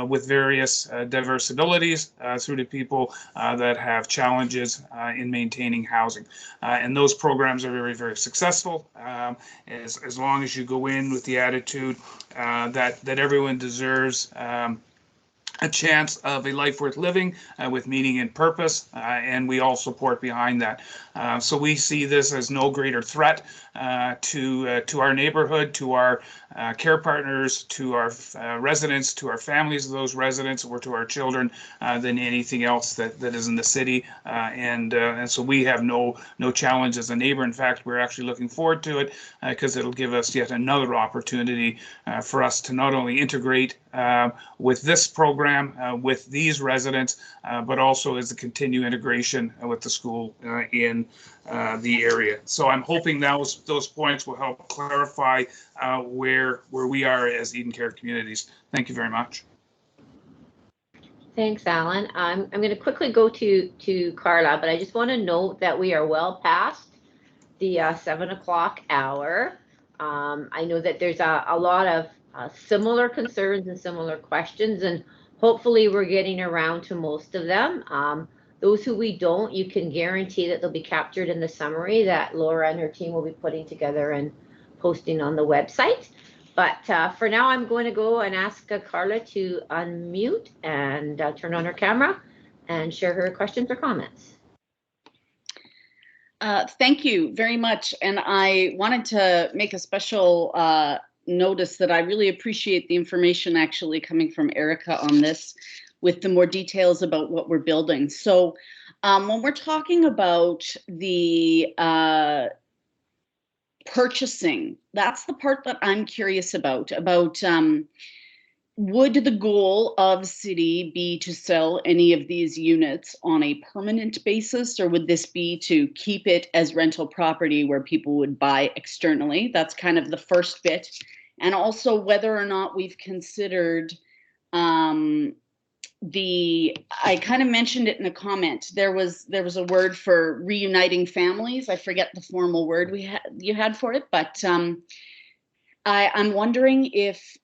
with various diverse abilities, through to people that have challenges in maintaining housing. And those programs are very, very successful, as long as you go in with the attitude that everyone deserves a chance of a life worth living with meaning and purpose, and we all support behind that. So we see this as no greater threat to our neighborhood, to our care partners, to our residents, to our families of those residents, or to our children than anything else that is in the city. And so we have no challenge as a neighbor. In fact, we're actually looking forward to it because it'll give us yet another opportunity for us to not only integrate with this program, with these residents, but also as a continued integration with the school in the area. So I'm hoping those points will help clarify where we are as Eden Care Communities. Thank you very much. Thanks, Alan. I'm going to quickly go to Carla, but I just want to note that we are well past the 7 o'clock hour. I know that there's a lot of similar concerns and similar questions, and hopefully we're getting around to most of them. Those who we don't, you can guarantee that they'll be captured in the summary that Laura and her team will be putting together and posting on the website. But for now, I'm going to go and ask Carla to unmute and turn on her camera and share her questions or comments. Thank you very much. And I wanted to make a special notice that I really appreciate the information actually coming from Erica on this, with the more details about what we're building. So when we're talking about the purchasing, that's the part that I'm curious about would the goal of city be to sell any of these units on a permanent basis, or would this be to keep it as rental property where people would buy externally? That's kind of the first bit. And also whether or not we've considered I kind of mentioned it in a comment. There was a word for reuniting families. I forget the formal word you had for it, but I'm wondering if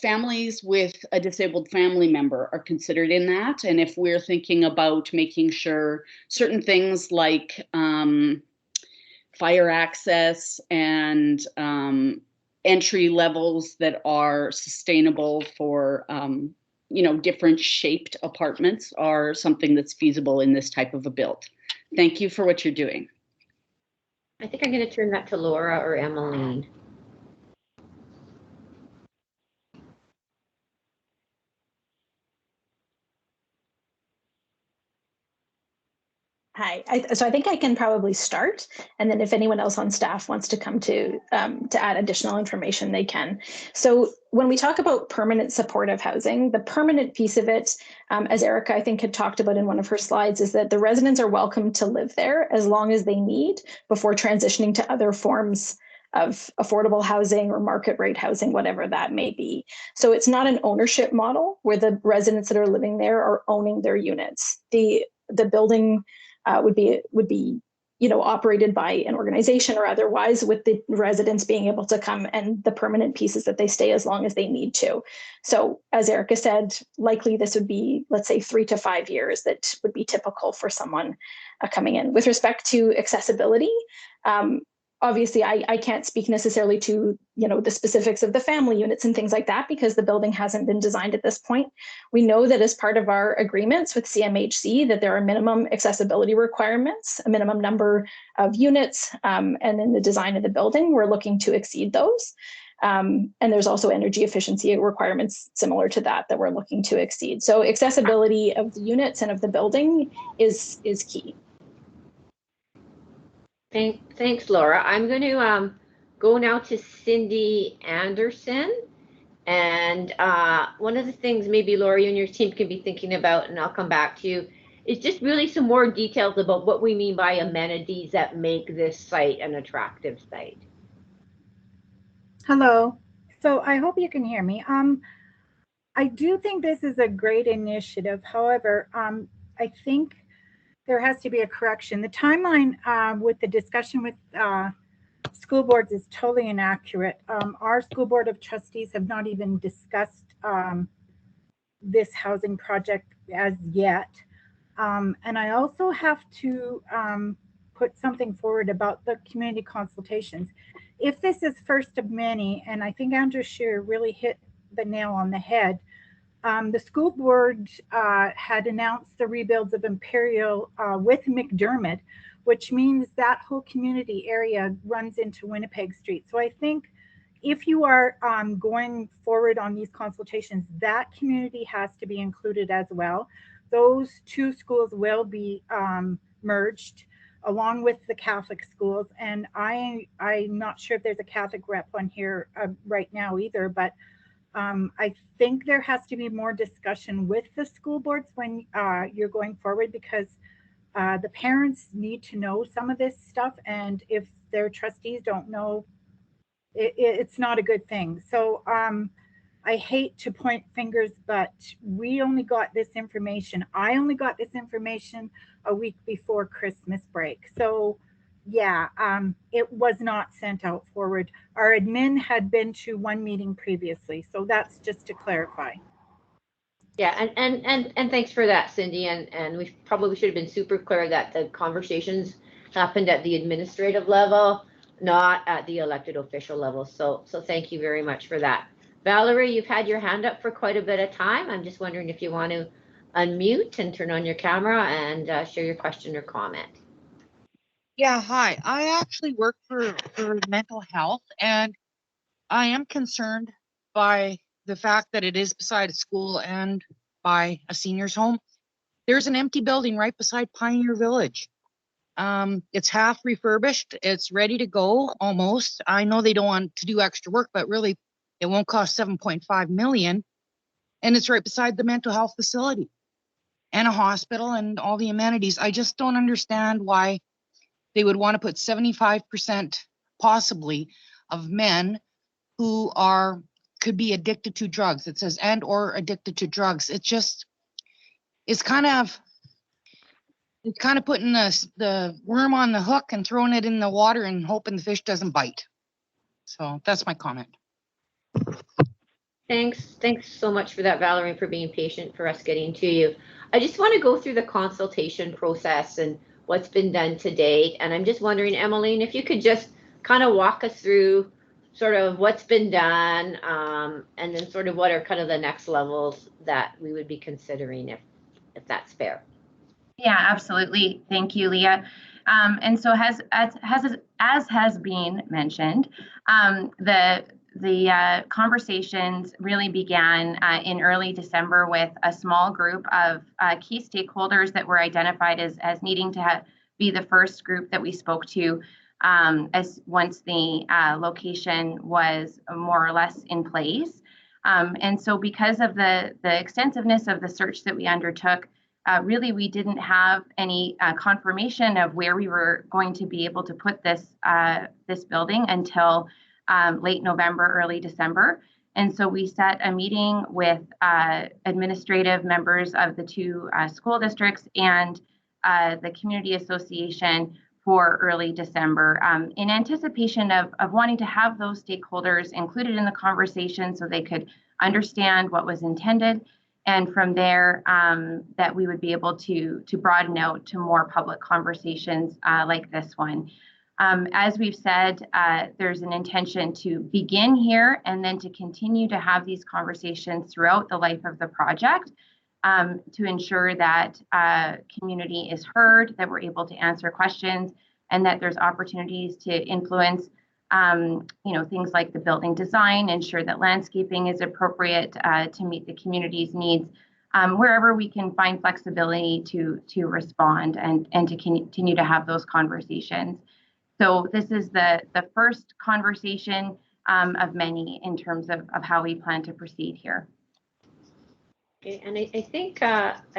families with a disabled family member are considered in that, and if we're thinking about making sure certain things like fire access and entry levels that are sustainable for different shaped apartments are something that's feasible in this type of a build. Thank you for what you're doing. I think I'm going to turn that to Laura or Emmeline. Hi, so I think I can probably start, and then if anyone else on staff wants to come to add additional information, they can. So when we talk about permanent supportive housing, the permanent piece of it, as Erica I think had talked about in one of her slides, is that the residents are welcome to live there as long as they need before transitioning to other forms of affordable housing or market rate housing, whatever that may be. So it's not an ownership model where the residents that are living there are owning their units. The building would be operated by an organization or otherwise, with the residents being able to come and the permanent pieces that they stay as long as they need to. So as Erica said, likely this would be, let's say, 3 to 5 years that would be typical for someone coming in. With respect to accessibility, obviously, I can't speak necessarily to the specifics of the family units and things like that because the building hasn't been designed at this point. We know that as part of our agreements with CMHC that there are minimum accessibility requirements, a minimum number of units, and in the design of the building, we're looking to exceed those. And there's also energy efficiency requirements similar to that we're looking to exceed. So accessibility of the units and of the building is key. Thanks, Laura. I'm going to go now to Cindy Anderson. And one of the things maybe Laura, you and your team can be thinking about, and I'll come back to you, is just really some more details about what we mean by amenities that make this site an attractive site. Hello. So I hope you can hear me. I do think this is a great initiative. However, I think there has to be a correction. The timeline with the discussion with school boards is totally inaccurate. Our school board of trustees have not even discussed this housing project as yet. And I also have to put something forward about the community consultations. If this is first of many, and I think Andrew Scheer really hit the nail on the head, the school board had announced the rebuilds of Imperial with McDermott, which means that whole community area runs into Winnipeg Street. So I think if you are going forward on these consultations, that community has to be included as well. Those two schools will be merged along with the Catholic schools. And I'm not sure if there's a Catholic rep on here right now either, but I think there has to be more discussion with the school boards when you're going forward, because the parents need to know some of this stuff. And if their trustees don't know, it's not a good thing. So I hate to point fingers, but we only got this information. I only got this information a week before Christmas break. So yeah, it was not sent out forward. Our admin had been to one meeting previously. So that's just to clarify. Yeah, and thanks for that, Cindy. And we probably should have been super clear that the conversations happened at the administrative level, not at the elected official level. So thank you very much for that. Valerie, you've had your hand up for quite a bit of time. I'm just wondering if you want to unmute and turn on your camera and share your question or comment. Yeah, hi. I actually work for mental health, and I am concerned by the fact that it is beside a school and by a senior's home. There's an empty building right beside Pioneer Village. It's half refurbished. It's ready to go almost. I know they don't want to do extra work, but really it won't cost 7.5 million. And it's right beside the mental health facility and a hospital and all the amenities. I just don't understand why they would want to put 75% possibly of men who could be addicted to drugs. It says and or addicted to drugs. It's kind of putting the worm on the hook and throwing it in the water and hoping the fish doesn't bite. So that's my comment. Thanks so much for that, Valerie, and for being patient for us getting to you. I just want to go through the consultation process and what's been done to date. And I'm just wondering, Emmeline, if you could just kind of walk us through sort of what's been done and then sort of what are kind of the next levels that we would be considering if that's fair. Yeah, absolutely. Thank you, Leah. And so as has been mentioned, the conversations really began in early December with a small group of key stakeholders that were identified as needing to be the first group that we spoke to as once the location was more or less in place. And so because of the extensiveness of the search that we undertook, really we didn't have any confirmation of where we were going to be able to put this building until late November, early December. And so we set a meeting with administrative members of the two school districts and the community association for early December in anticipation of wanting to have those stakeholders included in the conversation so they could understand what was intended. And from there, that we would be able to broaden out to more public conversations like this one. As we've said, there's an intention to begin here and then to continue to have these conversations throughout the life of the project to ensure that community is heard, that we're able to answer questions, and that there's opportunities to influence things like the building design, ensure that landscaping is appropriate to meet the community's needs, wherever we can find flexibility to respond and to continue to have those conversations. So this is the first conversation of many in terms of how we plan to proceed here. Okay, and I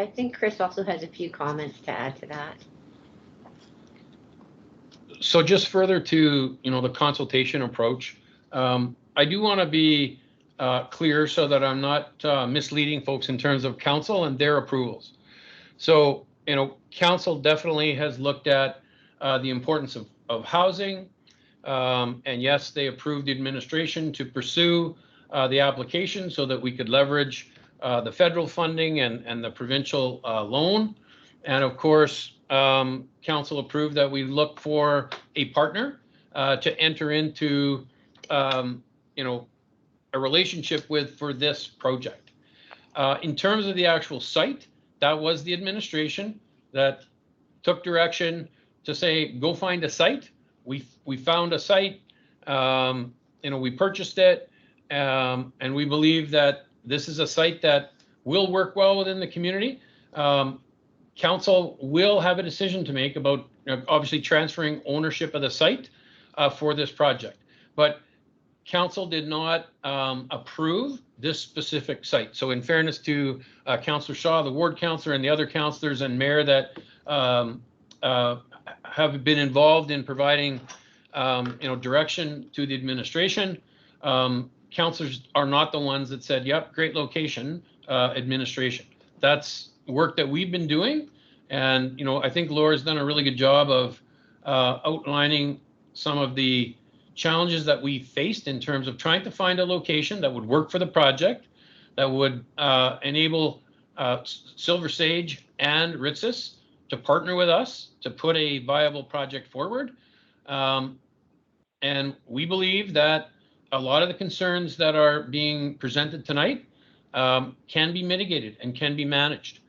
think Chris also has a few comments to add to that. So just further to, the consultation approach, I do want to be clear so that I'm not misleading folks in terms of council and their approvals. So, council definitely has looked at the importance of housing. And yes, they approved the administration to pursue the application so that we could leverage the federal funding and the provincial loan. And of course, council approved that we look for a partner to enter into, a relationship with for this project. In terms of the actual site, that was the administration that took direction to say, go find a site. We found a site, we purchased it, and we believe that this is a site that will work well within the community. Council will have a decision to make about obviously transferring ownership of the site for this project. But council did not approve this specific site. So in fairness to Councillor Shaw, the ward councillor, and the other councillors and mayor that have been involved in providing direction to the administration, councillors are not the ones that said, yep, great location, administration. That's work that we've been doing. And, I think Laura's done a really good job of outlining some of the challenges that we faced in terms of trying to find a location that would work for the project, that would enable Silver Sage and Ritsis to partner with us to put a viable project forward. And we believe that a lot of the concerns that are being presented tonight can be mitigated and can be managed.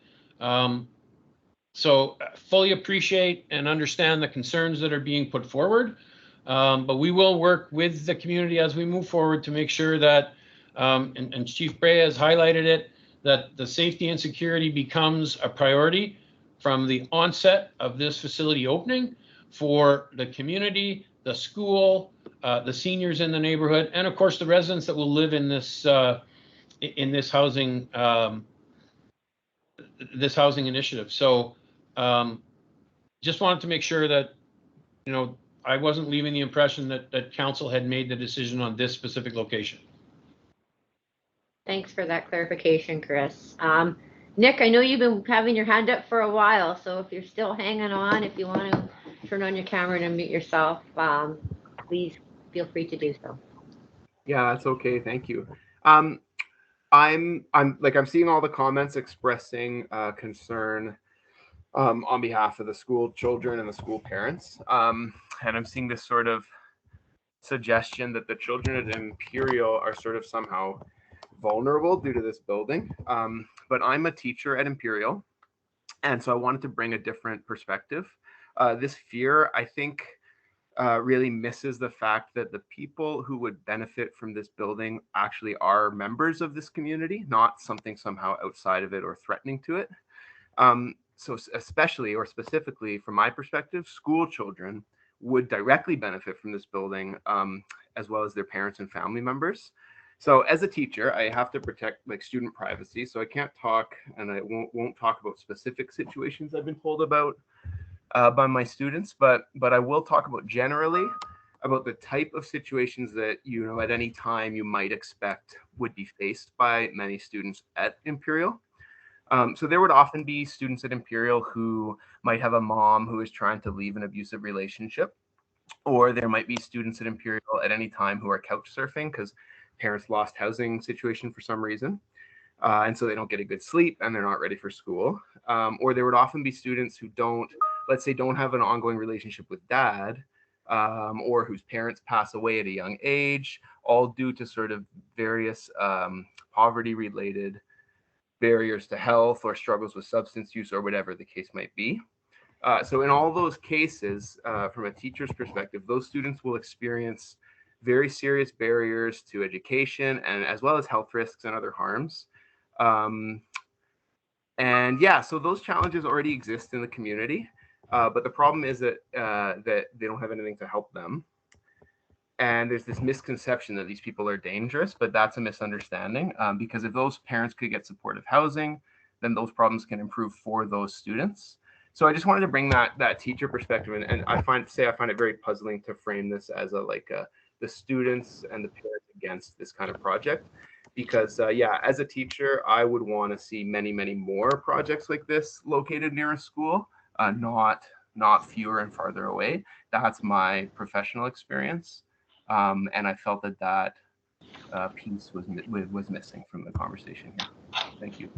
So fully appreciate and understand the concerns that are being put forward. But we will work with the community as we move forward to make sure that, and Chief Brea has highlighted it, that the safety and security becomes a priority from the onset of this facility opening for the community, the school, the seniors in the neighborhood, and of course the residents that will live in this housing initiative. So just wanted to make sure that I wasn't leaving the impression that council had made the decision on this specific location. Thanks for that clarification, Chris. Nick, I know you've been having your hand up for a while, so if you're still hanging on, if you want to turn on your camera and unmute yourself, please feel free to do so. Yeah, that's okay. Thank you. I'm seeing all the comments expressing concern on behalf of the school children and the school parents. And I'm seeing this sort of suggestion that the children at Imperial are sort of somehow vulnerable due to this building. But I'm a teacher at Imperial, and so I wanted to bring a different perspective. This fear, I think, really misses the fact that the people who would benefit from this building actually are members of this community, not something somehow outside of it or threatening to it. So especially or specifically from my perspective, school children would directly benefit from this building, as well as their parents and family members. So as a teacher, I have to protect student privacy. So I can't talk, and I won't talk about specific situations I've been told about by my students, but I will talk about generally about the type of situations that at any time you might expect would be faced by many students at Imperial. So there would often be students at Imperial who might have a mom who is trying to leave an abusive relationship, or there might be students at Imperial at any time who are couch surfing because parents lost housing situation for some reason. And so they don't get a good sleep and they're not ready for school. Or there would often be students who don't have an ongoing relationship with dad, or whose parents pass away at a young age, all due to sort of various poverty-related barriers to health or struggles with substance use or whatever the case might be. So in all those cases, from a teacher's perspective, those students will experience very serious barriers to education and as well as health risks and other harms. And yeah, so those challenges already exist in the community, but the problem is that they don't have anything to help them. And there's this misconception that these people are dangerous, but that's a misunderstanding, because if those parents could get supportive housing, then those problems can improve for those students. So I just wanted to bring that teacher perspective, and I find it very puzzling to frame this as the students and the parents against this kind of project, because yeah, as a teacher, I would want to see many more projects like this located near a school, not fewer and farther away. That's my professional experience. And I felt that piece was missing from the conversation here. Thank you.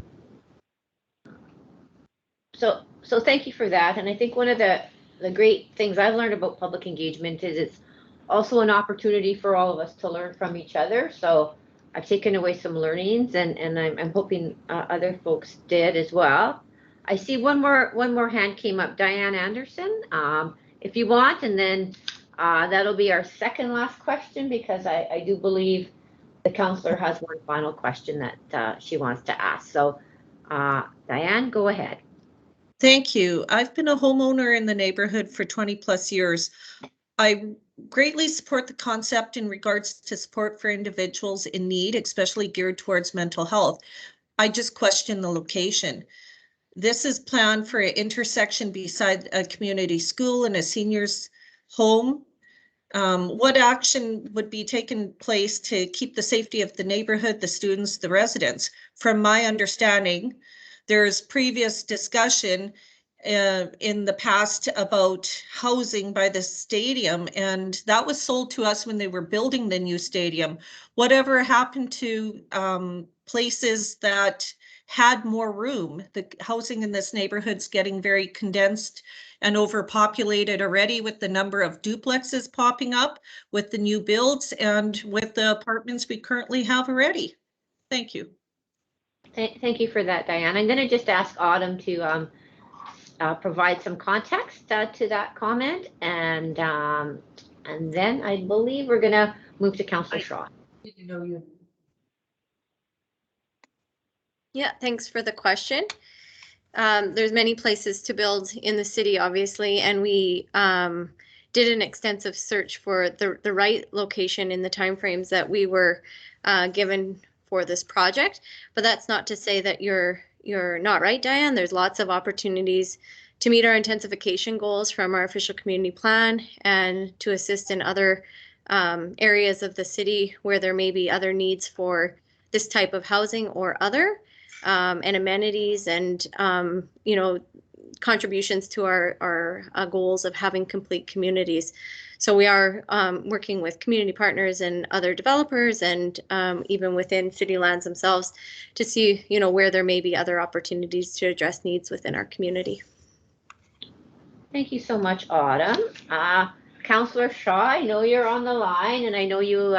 So thank you for that. And I think one of the great things I've learned about public engagement is it's also an opportunity for all of us to learn from each other. So I've taken away some learnings, and I'm hoping other folks did as well. I see one more hand came up, Diane Anderson. If you want, and then that'll be our second last question, because I do believe the counselor has one final question that she wants to ask. So Diane, go ahead. Thank you. I've been a homeowner in the neighborhood for 20 plus years. I greatly support the concept in regards to support for individuals in need, especially geared towards mental health. I just question the location. This is planned for an intersection beside a community school and a senior's home. What action would be taken place to keep the safety of the neighborhood, the students, the residents? From my understanding, there's previous discussion in the past about housing by the stadium, and that was sold to us when they were building the new stadium. Whatever happened to places that had more room? The housing in this neighborhood's getting very condensed and overpopulated already, with the number of duplexes popping up with the new builds and with the apartments we currently have already. Thank you. Thank you for that, Diane. I'm going to just ask Autumn to provide some context to that comment, and then I believe we're going to move to Councillor Shaw. Yeah, thanks for the question. There's many places to build in the city, obviously, and we did an extensive search for the right location in the timeframes that we were given for this project. But that's not to say that you're not right, Diane. There's lots of opportunities to meet our intensification goals from our official community plan, and to assist in other areas of the city where there may be other needs for this type of housing or other, and amenities, and contributions to our goals of having complete communities. So we are working with community partners and other developers, and even within city lands themselves, to see where there may be other opportunities to address needs within our community. Thank you so much, Autumn. Councillor Shaw, I know you're on the line, and I know you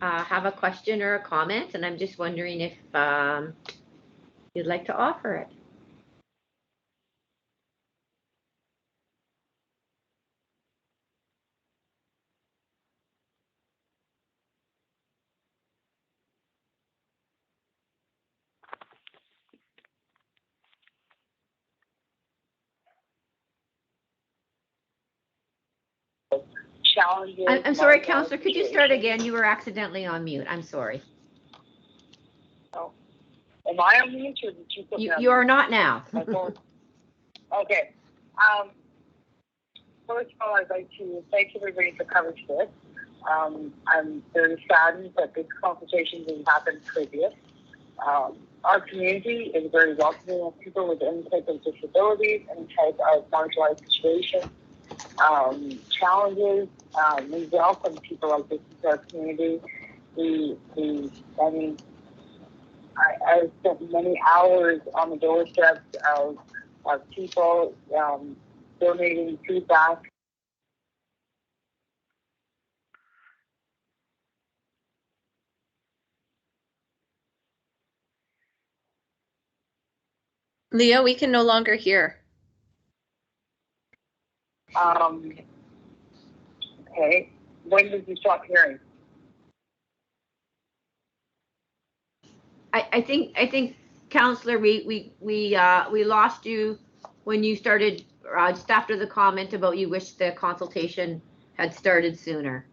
have a question or a comment, and I'm just wondering if you'd like to offer it. I'm sorry, Councillor, could you start again? You were accidentally on mute. I'm sorry. Oh. Am I on mute, or did you put me on you are mute? not now. Okay. First of all, I'd like to thank everybody for coming to this. I'm very saddened that this consultation didn't happen previous. Our community is very welcoming of people with any type of disabilities, any type of marginalized situation, challenges. We welcome people like this into our community. I spent many hours on the doorsteps of people donating feedback. Leah, we can no longer hear. Okay. When did you stop hearing? I think, Councillor, we lost you when you started just after the comment about you wish the consultation had started sooner.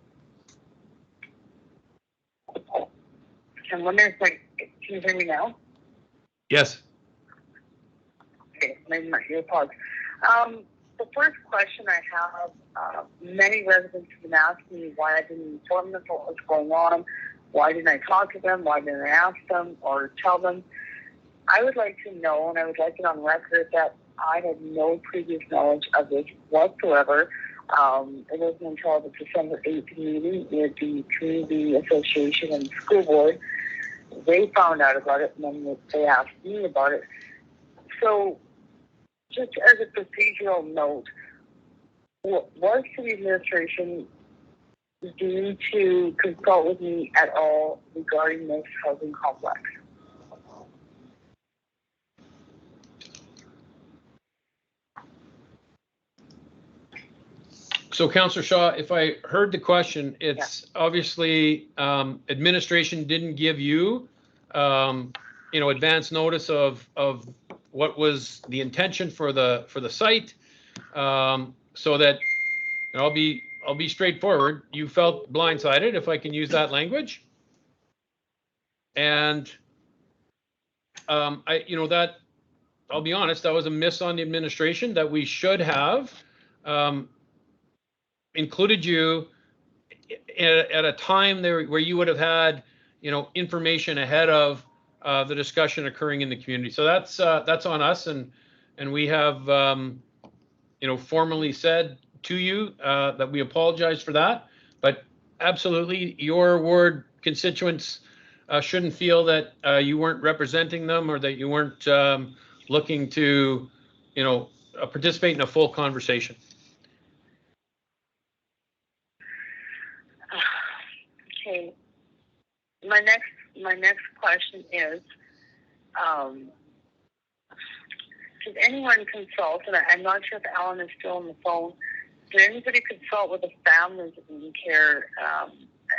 I'm wondering if can you hear me now? Yes. Okay, maybe my earpods. The first question I have, many residents have been asking me why I didn't inform them what was going on, why didn't I talk to them, why didn't I ask them or tell them. I would like to know, and I would like it on record, that I had no previous knowledge of this whatsoever. It wasn't until the December 8th meeting with the Community Association and School Board, they found out about it, and then they asked me about it. So, just as a procedural note, was the administration due to consult with me at all regarding this housing complex? So, Councillor Shaw, if I heard the question, it's obviously administration didn't give you, advance notice of what was the intention for the site, so that, and I'll be straightforward. You felt blindsided, if I can use that language, and that, I'll be honest, that was a miss on the administration, that we should have included you at a time there where you would have had, information ahead of the discussion occurring in the community. So that's on us, and we have, formally said to you that we apologize for that. But absolutely, your ward constituents shouldn't feel that you weren't representing them, or that you weren't looking to, participate in a full conversation. Okay. My next question is, did anyone consult, and I'm not sure if Alan is still on the phone, did anybody consult with the families of Eden Care,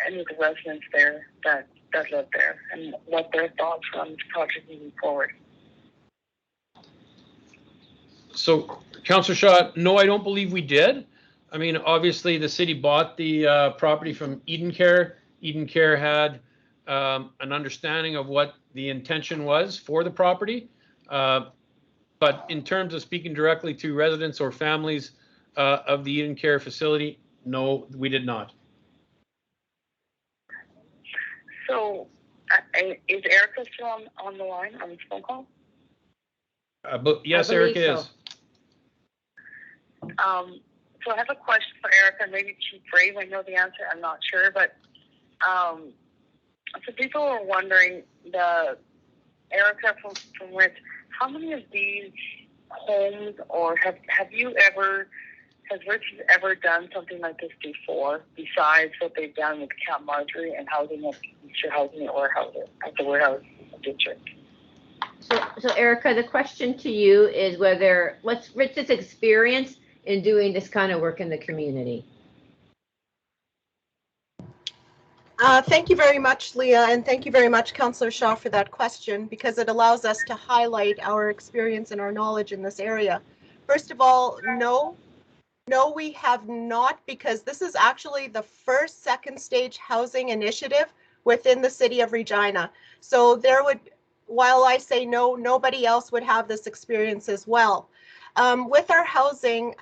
any of the residents there that live there, and what their thoughts were on this project moving forward? So, Councillor Shaw, no, I don't believe we did. I mean, obviously, the city bought the property from Eden Care. Eden Care had an understanding of what the intention was for the property. But in terms of speaking directly to residents or families of the Eden Care facility, no, we did not. So, is Erica still on the line, on this phone call? But yes, Erica is. So I have a question for Erica, maybe Chief Brave, I know the answer, I'm not sure, but so people are wondering, Erica from Rich, how many of these homes, or has Rich ever done something like this before, besides what they've done with Camp Marjorie and housing at Easter Housing at the warehouse district? So Erica, the question to you is what's Rich's experience in doing this kind of work in the community? Thank you very much, Leah, and thank you very much, Councillor Shaw, for that question, because it allows us to highlight our experience and our knowledge in this area. First of all, no, we have not, because this is actually the first second stage housing initiative within the city of Regina. So while I say no, nobody else would have this experience as well. With our housing,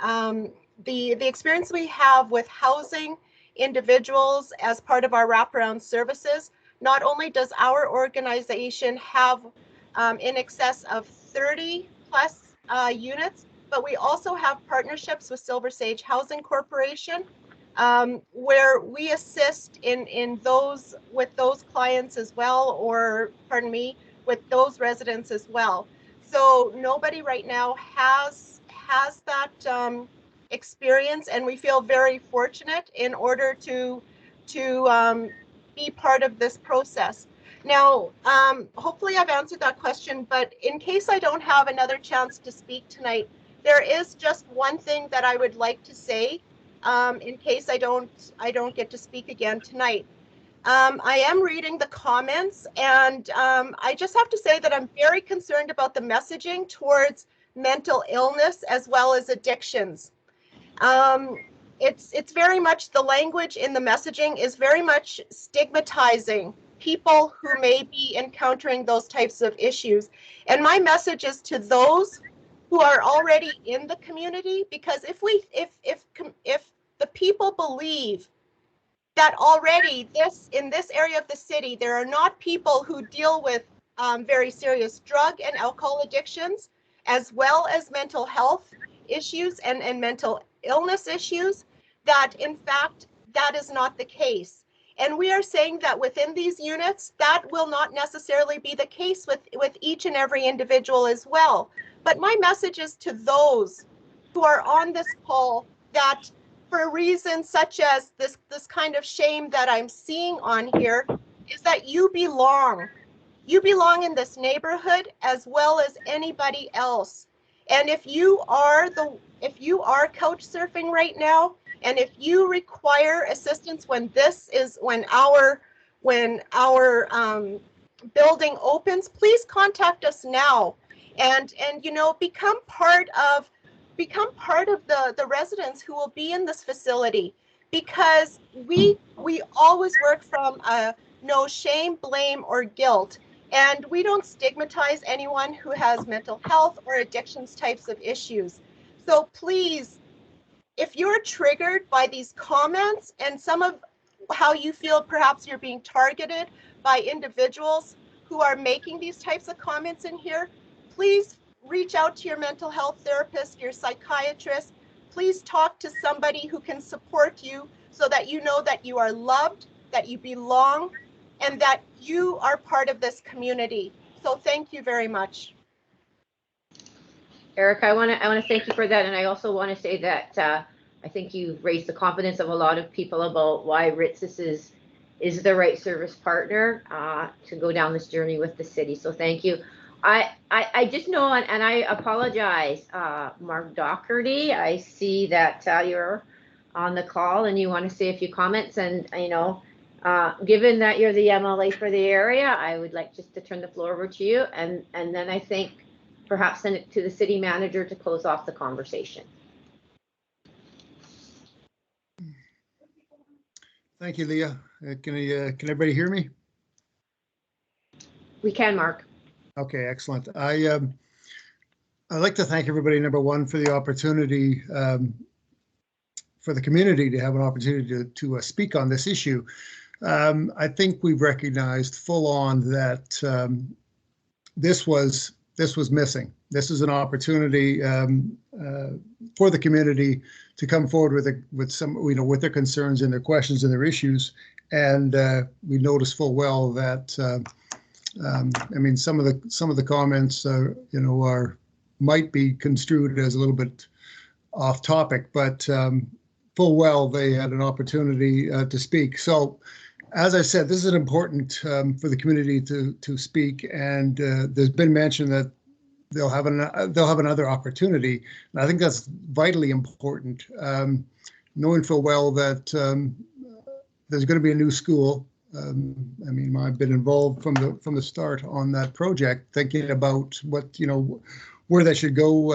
the experience we have with housing individuals as part of our wraparound services, not only does our organization have in excess of 30 plus units, but we also have partnerships with Silver Sage Housing Corporation, where we assist with those clients as well, or pardon me, with those residents as well. So nobody right now has that experience, and we feel very fortunate in order to be part of this process. Now, hopefully I've answered that question, but in case I don't have another chance to speak tonight, there is just one thing that I would like to say in case I don't get to speak again tonight. I am reading the comments, and I just have to say that I'm very concerned about the messaging towards mental illness as well as addictions. It's very much, the language in the messaging is very much stigmatizing people who may be encountering those types of issues. And my message is to those who are already in the community, because if the people believe that already in this area of the city, there are not people who deal with very serious drug and alcohol addictions, as well as mental health issues and mental illness issues, that in fact, that is not the case. And we are saying that within these units, that will not necessarily be the case with each and every individual as well. But my message is to those who are on this call that for reasons such as this kind of shame that I'm seeing on here, is that you belong. You belong in this neighborhood as well as anybody else. And if you are couch surfing right now, and if you require assistance when our building opens, please contact us now, and become part of the residents who will be in this facility, because we always work from no shame, blame, or guilt. And we don't stigmatize anyone who has mental health or addictions types of issues. So please, if you're triggered by these comments and some of how you feel perhaps you're being targeted by individuals who are making these types of comments in here, please reach out to your mental health therapist, your psychiatrist. Please talk to somebody who can support you so that you know that you are loved, that you belong, and that you are part of this community. So thank you very much. Erica, I want to thank you for that, and I also want to say that I think you've raised the confidence of a lot of people about why RHI is the right service partner to go down this journey with the city. So thank you. I just know, and I apologize, Mark Doherty, I see that you're on the call and you want to say a few comments, and given that you're the MLA for the area, I would like just to turn the floor over to you, and then I think perhaps send it to the city manager to close off the conversation. Thank you, Leah. Can everybody hear me? We can, Mark. Okay, excellent. I'd like to thank everybody, number one, for the opportunity for the community to have an opportunity to speak on this issue. I think we've recognized full on that this was missing. This is an opportunity for the community to come forward with their concerns and their questions and their issues. And we noticed full well that I mean, some of the comments might be construed as a little bit off topic, but full well they had an opportunity to speak. So, as I said, this is important for the community to speak, and there's been mention that they'll have another opportunity. And I think that's vitally important, knowing full well that there's going to be a new school. I mean, I've been involved from the start on that project, thinking about what where they should go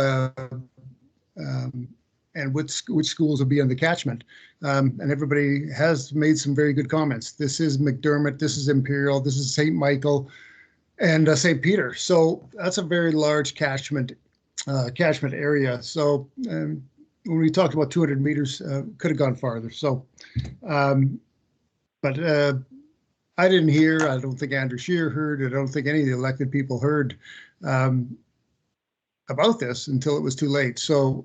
and which schools will be in the catchment. And everybody has made some very good comments. This is McDermott, this is Imperial, this is St. Michael, and St. Peter. So that's a very large catchment area. So when we talked about 200 meters, could have gone farther. So, but I didn't hear, I don't think Andrew Scheer heard, I don't think any of the elected people heard about this until it was too late. So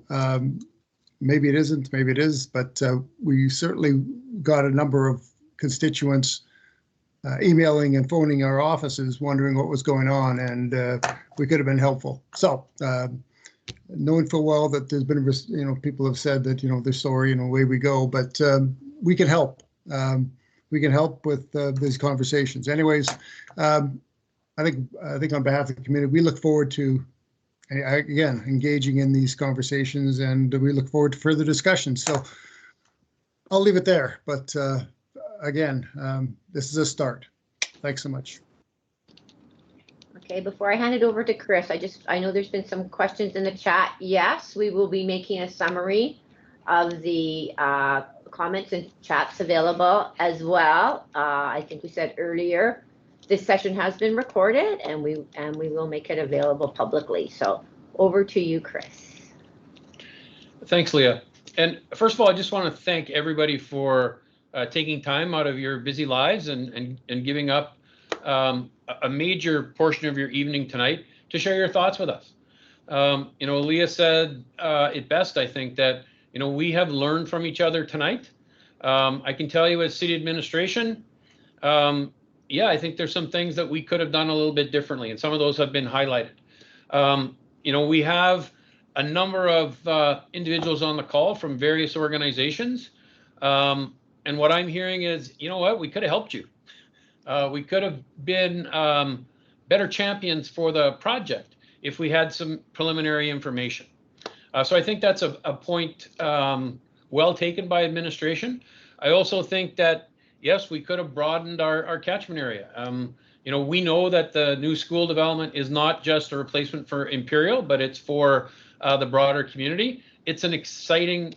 maybe it isn't, maybe it is, but we certainly got a number of constituents emailing and phoning our offices wondering what was going on, and we could have been helpful. So knowing full well that there's been, people have said that, they're sorry and away we go, but we can help. We can help with these conversations. Anyways, I think on behalf of the community, we look forward to, again, engaging in these conversations, and we look forward to further discussions. So I'll leave it there. But again, this is a start. Thanks so much. Okay, before I hand it over to Chris, I know there's been some questions in the chat. Yes, we will be making a summary of the comments and chats available as well. I think we said earlier, this session has been recorded and we will make it available publicly. So over to you, Chris. Thanks, Leah. And first of all, I just want to thank everybody for taking time out of your busy lives and giving up a major portion of your evening tonight to share your thoughts with us. You know, Leah said it best, I think, that, you know, we have learned from each other tonight. I can tell you as city administration, yeah, I think there's some things that we could have done a little bit differently, and some of those have been highlighted. You know, we have a number of individuals on the call from various organizations. And what I'm hearing is, you know what, we could have helped you. We could have been better champions for the project if we had some preliminary information. So I think that's a point well taken by administration. I also think that, yes, we could have broadened our catchment area. You know, we know that the new school development is not just a replacement for Imperial, but it's for the broader community. It's an exciting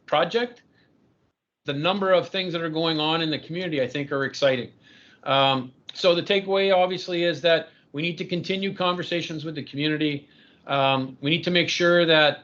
project. The number of things that are going on in the community, I think, are exciting. So the takeaway, obviously, is that we need to continue conversations with the community. We need to make sure that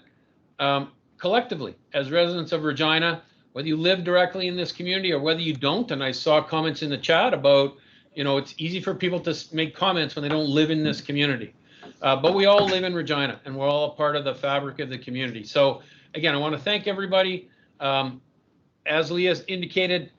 collectively, as residents of Regina, whether you live directly in this community or whether you don't, and I saw comments in the chat about, you know, it's easy for people to make comments when they don't live in this community. But we all live in Regina and we're all a part of the fabric of the community. So again, I want to thank everybody. As Leah indicated,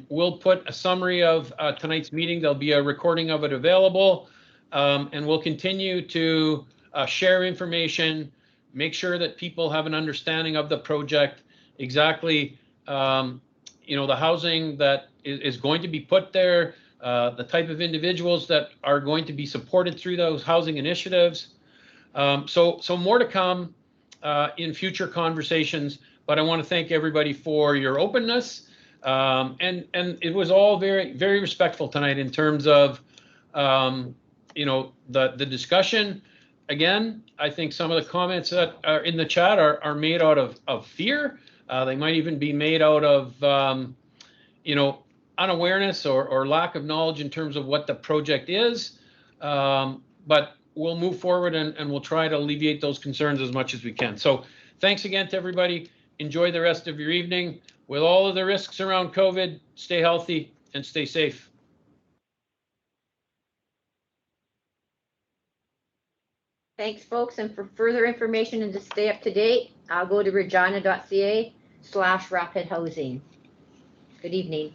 we'll put a summary of tonight's meeting. There'll be a recording of it available, and we'll continue to share information, make sure that people have an understanding of the project, exactly, you know, the housing that is going to be put there, the type of individuals that are going to be supported through those housing initiatives. So more to come in future conversations, but I want to thank everybody for your openness. And it was all very, very respectful tonight in terms of, you know, the discussion. Again, I think some of the comments that are in the chat are made out of fear. They might even be made out of, you know, unawareness or lack of knowledge in terms of what the project is. But we'll move forward and we'll try to alleviate those concerns as much as we can. So thanks again to everybody. Enjoy the rest of your evening. With all of the risks around COVID, stay healthy and stay safe. Thanks, folks. And for further information and to stay up to date, I'll go to regina.ca/rapid housing. Good evening.